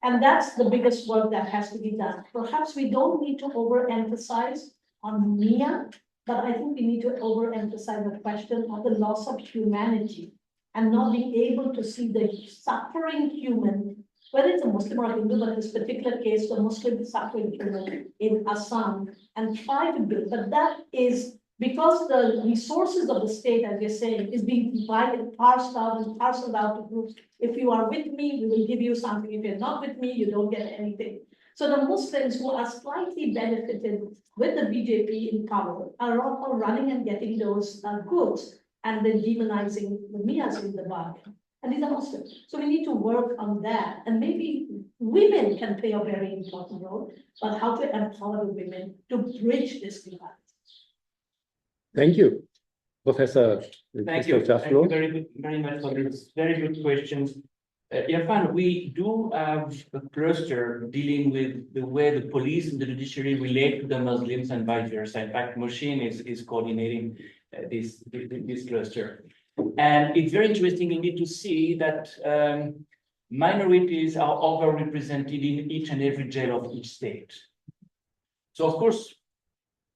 And that's the biggest work that has to be done. Perhaps we don't need to overemphasize on Mia, but I think we need to overemphasize the question of the loss of humanity and not being able to see the suffering human, whether it's a Muslim or a Hindu, but in this particular case, the Muslim suffering human in Assam, and try to build. But that is because the resources of the state, as you're saying, is being divided, parsed out and parceled out to groups. If you are with me, we will give you something. If you're not with me, you don't get anything. So the Muslims who are slightly benefited with the BJP in power are all running and getting those goods, and then demonizing the Mias in the bargain. And these are Muslims. So we need to work on that. And maybe women can play a very important role, but how to empower the women to bridge this divide. Thank you, Professor Thank you. Christophe Thank you Jaffrelot. very much for these very good questions. Yafan, we do have a cluster dealing with the way the police and the judiciary relate to the Muslims and vice versa. In fact, Moshin is coordinating this cluster. And it's very interesting indeed to see that minorities are overrepresented in each and every jail of each state. So of course,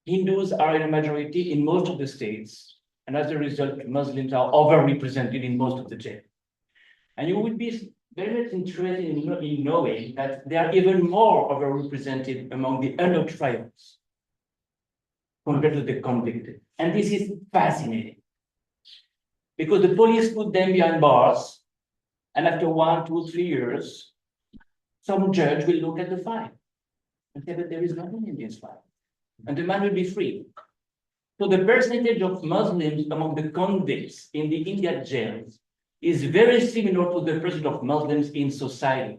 Hindus are in a majority in most of the states, and as a result, Muslims are overrepresented in most of the jails. And you would be very much interested in knowing that they are even more overrepresented among the under trials compared to the convicted. And this is fascinating, because the police put them behind bars, and after 1, 2, 3 years, some judge will look at the file and say that there is nothing in this file, and the man will be free. So the percentage of Muslims among the convicts in the Indian jails is very similar to the percentage of Muslims in society.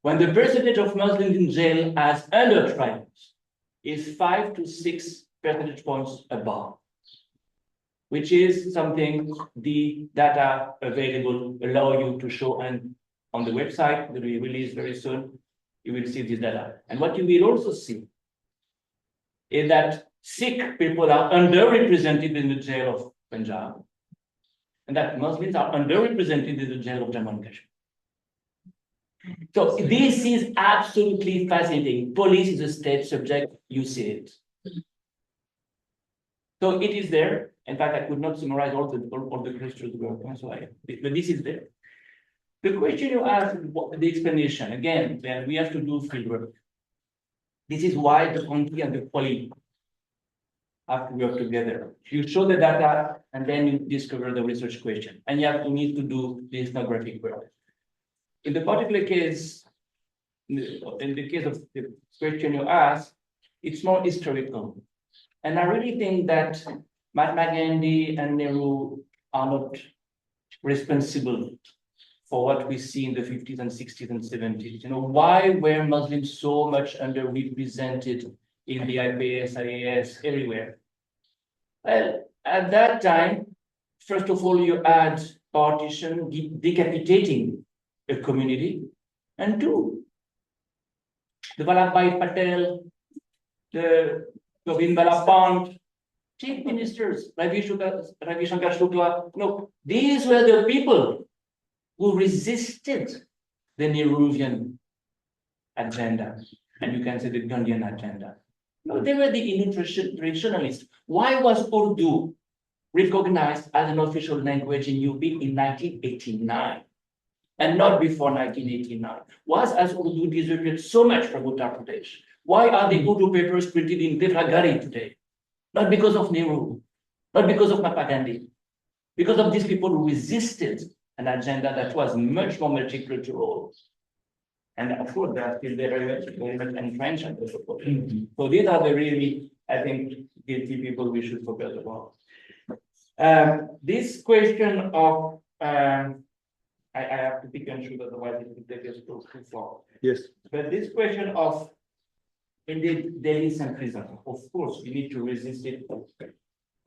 When the percentage of Muslims in jail as under trials is 5 to 6 percentage points above, which is something the data available allow you to show, and on the website that we release very soon, you will see this data. And what you will also see is that Sikh people are underrepresented in the jail of Punjab, and that Muslims are underrepresented in the jail of Jammu and Kashmir. So this is absolutely fascinating. Police is a state subject, you see it. So it is there. In fact, I could not summarize all the clusters work, but this is there. The question you asked, the explanation, again, then we have to do fieldwork. This is why the country and the police have to work together. You show the data, and then you discover the research question, and you need to do the ethnographic work. In the particular case, in the case of the question you asked, it's more historical. And I really think that Mahatma Gandhi and Nehru are not responsible for what we see in the 50s and 60s and 70s. You know, why were Muslims so much underrepresented in the IPS, IAS, everywhere? Well, at that time, first of all, you had partition decapitating a community, and two, the Vallabhbhai Patel, the Govind Bala Pant, chief ministers, Ravi Shankar Shukla, no, these were the people who resisted the Nehruvian agenda, and you can say the Gandhian agenda. No, they were the Indian traditionalists. Why was Urdu recognized as an official language in UP in 1989 and not before 1989? Was as Urdu deserted so much from Uttar Pradesh? Why are the Urdu papers printed in Devnagari today? Not because of Nehru, not because of Mahatma Gandhi, because of these people who resisted an agenda that was much more multicultural. And of course, they are still very much entrenched at the support. So these are the really, I think, guilty people we should focus about. This question of, I have to pick and choose, otherwise it will take us too far. Yes. But this question of, indeed, Delhi centrism, of course, we need to resist it.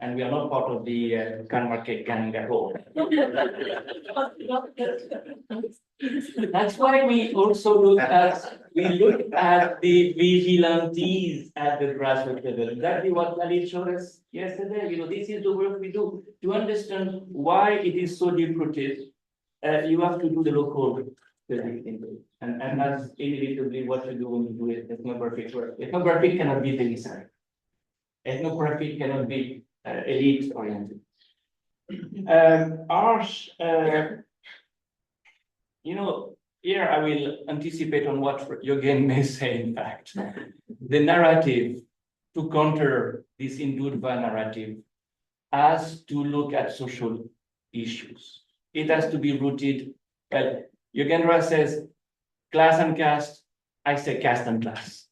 And we are not part of the Kanmarket gang at all. That's why we also look at the vigilantes at the grassroots level. Exactly what Khalid showed us yesterday. You know, this is the work we do. To understand why it is so deep-rooted, you have to do the local study. And that's inevitably what you do when you do ethnographic work. Ethnographic cannot be Delhi-centric. Ethnographic cannot be elite-oriented. You know, here I will anticipate on what Yogen may say, in fact. The narrative to counter this Hindutva narrative has to look at social issues. It has to be rooted, well, Yogendra says class and caste, I say caste and class.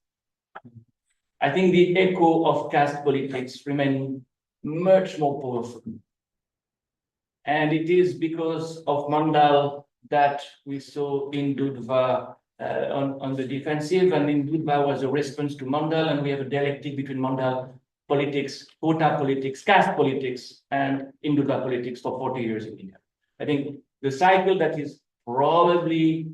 I think the echo of caste politics remains much more powerful. And it is because of Mandal that we saw Hindutva on the defensive, and Indudva was a response to Mandal, and we have a dialectic between Mandal politics, quota politics, caste politics, and Indudva politics for 40 years in India. I think the cycle that is probably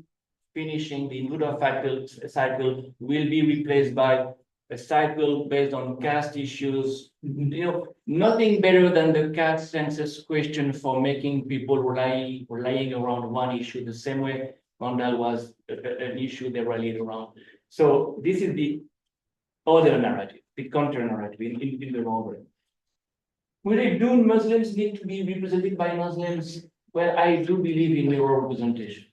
finishing the Indudva cycle will be replaced by a cycle based on caste issues. Nothing better than the caste census question for making people rallying around one issue, the same way Mandal was an issue they rallied around. So this is the other narrative, the counter narrative in the wrong way. Do Muslims need to be represented by Muslims? Well, I do believe in mirror representation.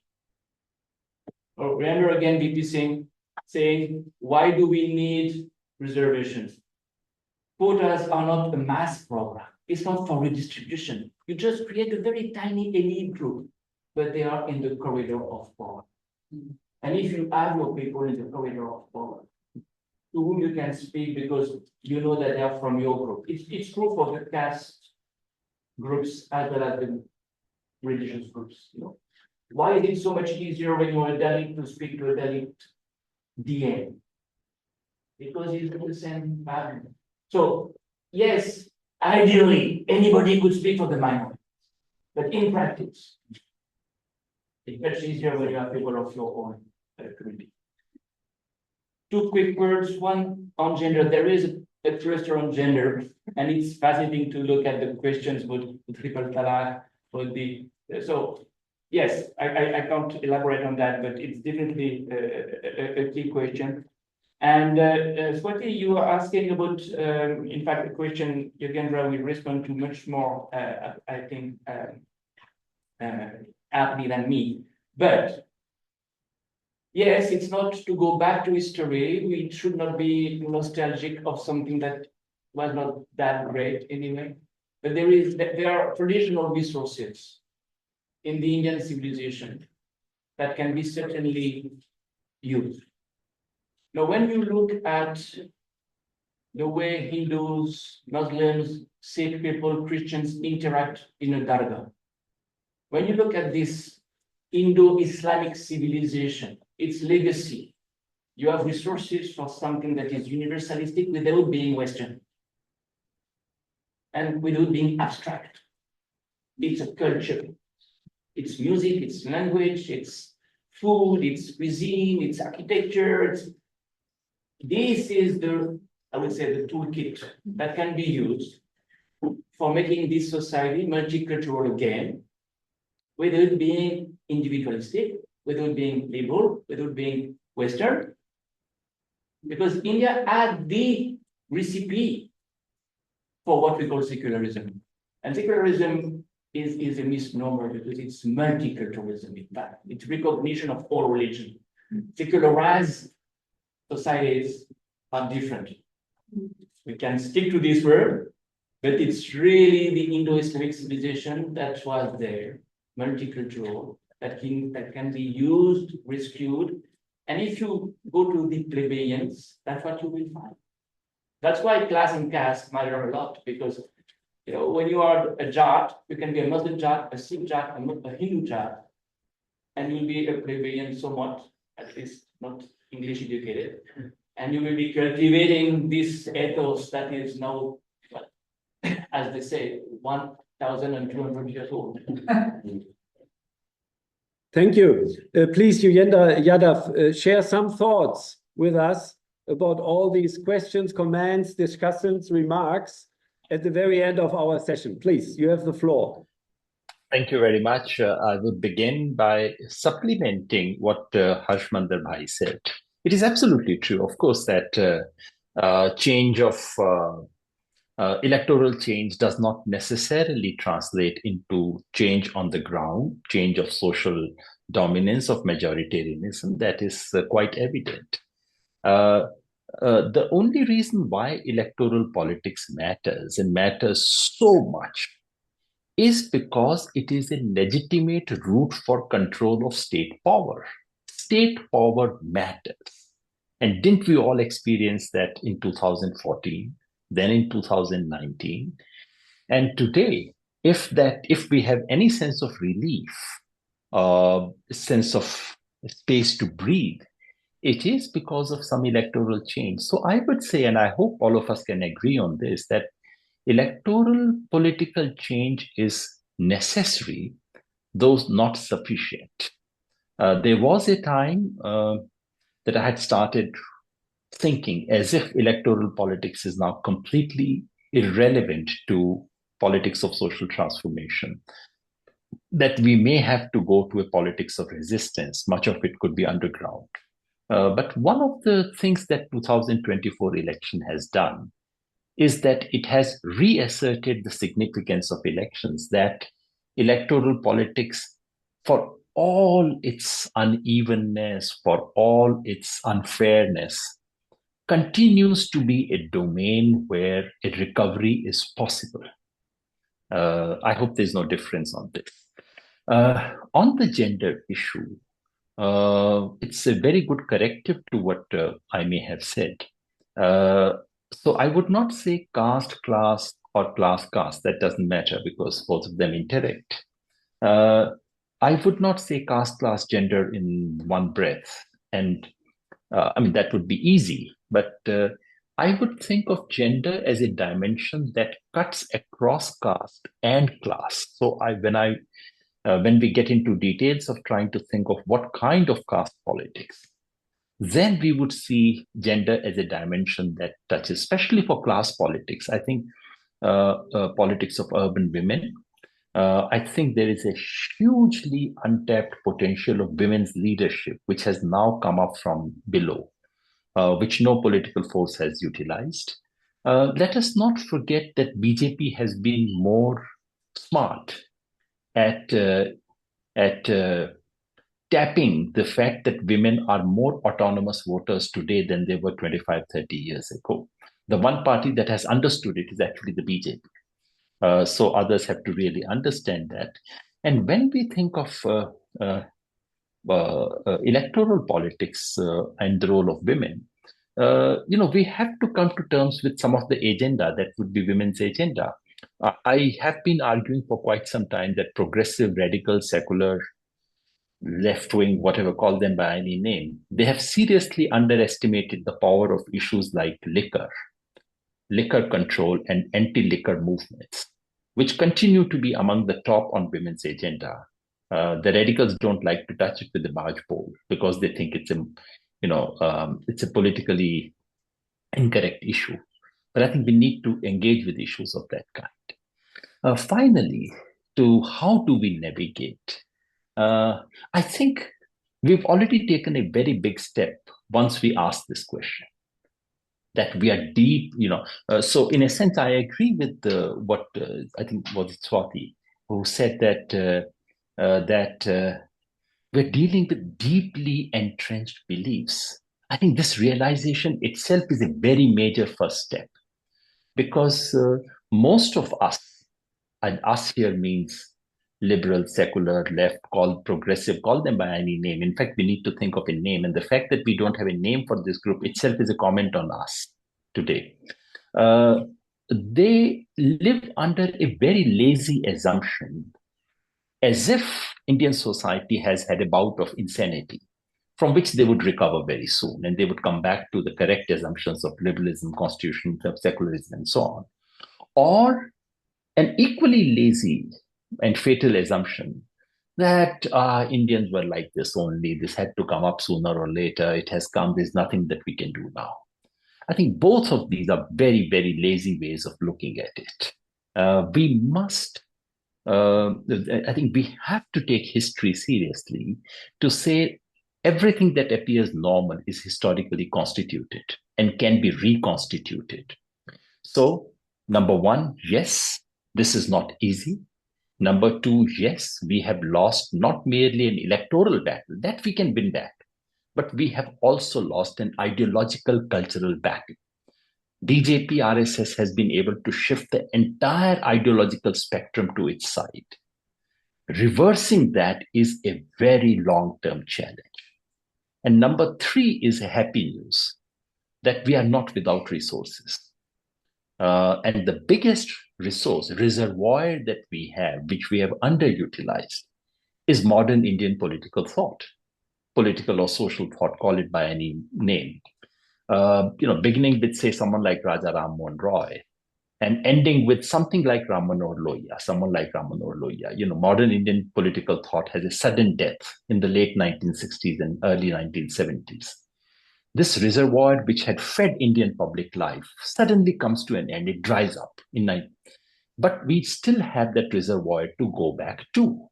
Remember again, VP saying, why do we need reservations? Quotas are not a mass program. It's not for redistribution. You just create a very tiny elite group, but they are in the corridor of power. And if you have your people in the corridor of power, to whom you can speak because you know that they are from your group. It's true for the caste groups as well as the religious groups. Why is it so much easier when you're a Dalit to speak to a Dalit DM? Because he's the same pattern. So yes, ideally anybody could speak for the minority, but in practice, it's much easier when you have people of your own community. Two quick words. One on gender. There is a cluster on gender, and it's fascinating to look at the questions with the triple talaq, so yes, I can't elaborate on that, but it's definitely a key question. And Swati, you are asking about, in fact, a question Yogendra will respond to much more, I think, aptly than me. But yes, it's not to go back to history. We should not be nostalgic of something that was not that great anyway. But there are traditional resources in the Indian civilization that can be certainly used. Now, when you look at the way Hindus, Muslims, Sikh people, Christians interact in a dargah, when you look at this Indo-Islamic civilization, its legacy, you have resources for something that is universalistic without being Western and without being abstract. It's a culture. It's music, it's language, it's food, it's cuisine, it's architecture. This is I would say, the toolkit that can be used for making this society multicultural again, without being individualistic, without being liberal, without being Western. Because India had the recipe for what we call secularism. And secularism is a misnomer because it's multiculturalism, in fact. It's recognition of all religion. Secularized societies are different. We can stick to this word, but it's really the Indo-Islamic civilization that was there, multicultural, that can be used, rescued. And if you go to the plebeians, that's what you will find. That's why class and caste matter a lot, because when you are a Jat, you can be a Muslim Jat, a Sikh Jat, a Hindu Jat, and you'll be a plebeian somewhat, at least not English educated, and you will be cultivating this ethos that is now, as they say, 1,200 years old. Thank you. Please, Yogendra, Yadav, share some thoughts with us about all these questions, comments, discussions, remarks at the very end of our session. Please, you have the floor. Thank you very much. I will begin by supplementing what Harshmander Bhai said. It is absolutely true, of course, that change of electoral change does not necessarily translate into change on the ground, change of social dominance of majoritarianism. That is quite evident. The only reason why electoral politics matters and matters so much is because it is a legitimate route for control of state power. State power matters. And didn't we all experience that in 2014, then in 2019? And today, if we have any sense of relief, sense of space to breathe, it is because of some electoral change. So I would say, and I hope all of us can agree on this, that electoral political change is necessary, though not sufficient. There was a time that I had started thinking as if electoral politics is now completely irrelevant to politics of social transformation, that we may have to go to a politics of resistance. Much of it could be underground. But one of the things that 2024 election has done is that it has reasserted the significance of elections, that electoral politics, for all its unevenness, for all its unfairness, continues to be a domain where a recovery is possible. I hope there's no difference on this. On the gender issue, it's a very good corrective to what I may have said. So I would not say caste, class, or class, caste. That doesn't matter because both of them interact. I would not say caste, class, gender in one breath. And I mean, that would be easy. But I would think of gender as a dimension that cuts across caste and class. So when we get into details of trying to think of what kind of caste politics, then we would see gender as a dimension that touches, especially for class politics. I think politics of urban women, I think there is a hugely untapped potential of women's leadership, which has now come up from below, which no political force has utilized. Let us not forget that BJP has been more smart at tapping the fact that women are more autonomous voters today than they were 25, 30 years ago. The one party that has understood it is actually the BJP. So others have to really understand that. And when we think of electoral politics and the role of women, we have to come to terms with some of the agenda that would be women's agenda. I have been arguing for quite some time that progressive, radical, secular, left-wing, whatever, call them by any name, they have seriously underestimated the power of issues like liquor control, and anti-liquor movements, which continue to be among the top on women's agenda. The radicals don't like to touch it with a barge pole because they think it's a politically incorrect issue. But I think we need to engage with issues of that kind. Finally, to how do we navigate? I think we've already taken a very big step once we ask this question, that we are deep, so in a sense, I agree with what I think was Swati, who said that we're dealing with deeply entrenched beliefs. I think this realization itself is a very major first step, because most of us, and us here means liberal, secular, left, called progressive, call them by any name. In fact, we need to think of a name. And the fact that we don't have a name for this group itself is a comment on us today. They live under a very lazy assumption, as if Indian society has had a bout of insanity, from which they would recover very soon, and they would come back to the correct assumptions of liberalism, constitution, secularism, and so on. Or an equally lazy and fatal assumption that Indians were like this only, this had to come up sooner or later, it has come, there's nothing that we can do now. I think both of these are very, very lazy ways of looking at it. We must, I think we have to take history seriously to say everything that appears normal is historically constituted and can be reconstituted. So, number one, yes, this is not easy. Number two, yes, we have lost not merely an electoral battle, that we can win back, but we have also lost an ideological cultural battle. BJP RSS has been able to shift the entire ideological spectrum to its side. Reversing that is a very long-term challenge. And number three is a happy news, that we are not without resources. And the biggest reservoir that we have, which we have underutilized, is modern Indian political thought. political or social thought, call it by any name. Beginning with, say, someone like Raja Ram Mohan Roy, and ending with something like someone like Ram Manohar Lohia. Modern Indian political thought has a sudden death in the late 1960s and early 1970s. This reservoir, which had fed Indian public life, suddenly comes to an end. It dries up. But we still have that reservoir to go back to.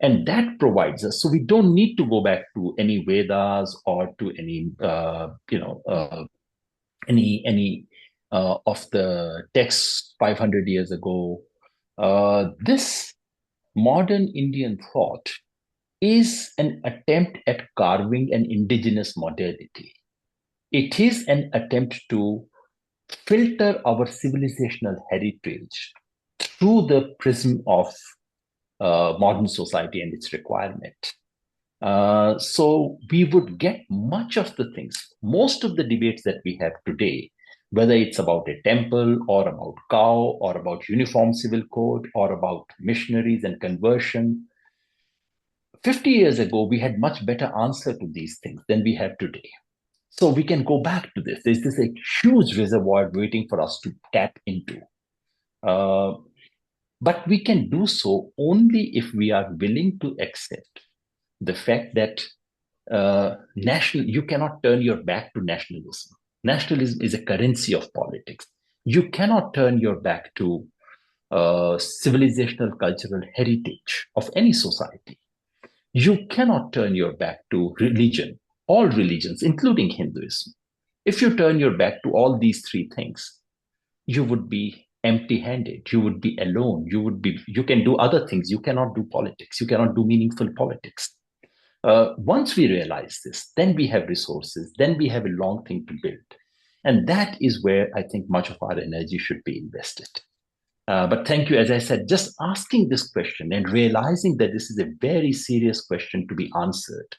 And that provides us, so we don't need to go back to any Vedas or to any of the texts 500 years ago. This modern Indian thought is an attempt at carving an indigenous modernity. It is an attempt to filter our civilizational heritage through the prism of modern society and its requirement. So we would get much of the things, most of the debates that we have today, whether it's about a temple or about cow or about uniform civil code or about missionaries and conversion. 50 years ago, we had much better answer to these things than we have today. So we can go back to this. There's a huge reservoir waiting for us to tap into. But we can do so only if we are willing to accept the fact that you cannot turn your back to nationalism. Nationalism is a currency of politics. You cannot turn your back to civilizational cultural heritage of any society. You cannot turn your back to religion, all religions, including Hinduism. If you turn your back to all these three things, you would be empty-handed. You would be alone. You can do other things. You cannot do politics. You cannot do meaningful politics. Once we realize this, then we have resources, then we have a long thing to build. And that is where I think much of our energy should be invested. But thank you, as I said, just asking this question and realizing that this is a very serious question to be answered.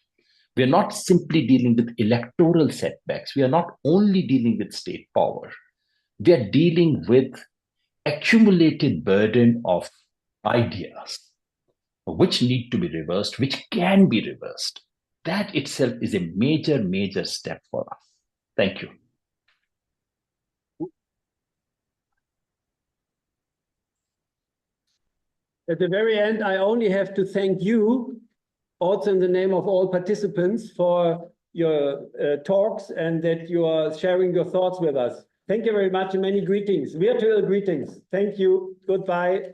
We're not simply dealing with electoral setbacks. We are not only dealing with state power. We are dealing with accumulated burden of ideas, which need to be reversed, which can be reversed. That itself is a major, major step for us. Thank you. At the very end, I only have to thank you, also in the name of all participants, for your talks and that you are sharing your thoughts with us. Thank you very much and many greetings, virtual greetings. Thank you. Goodbye.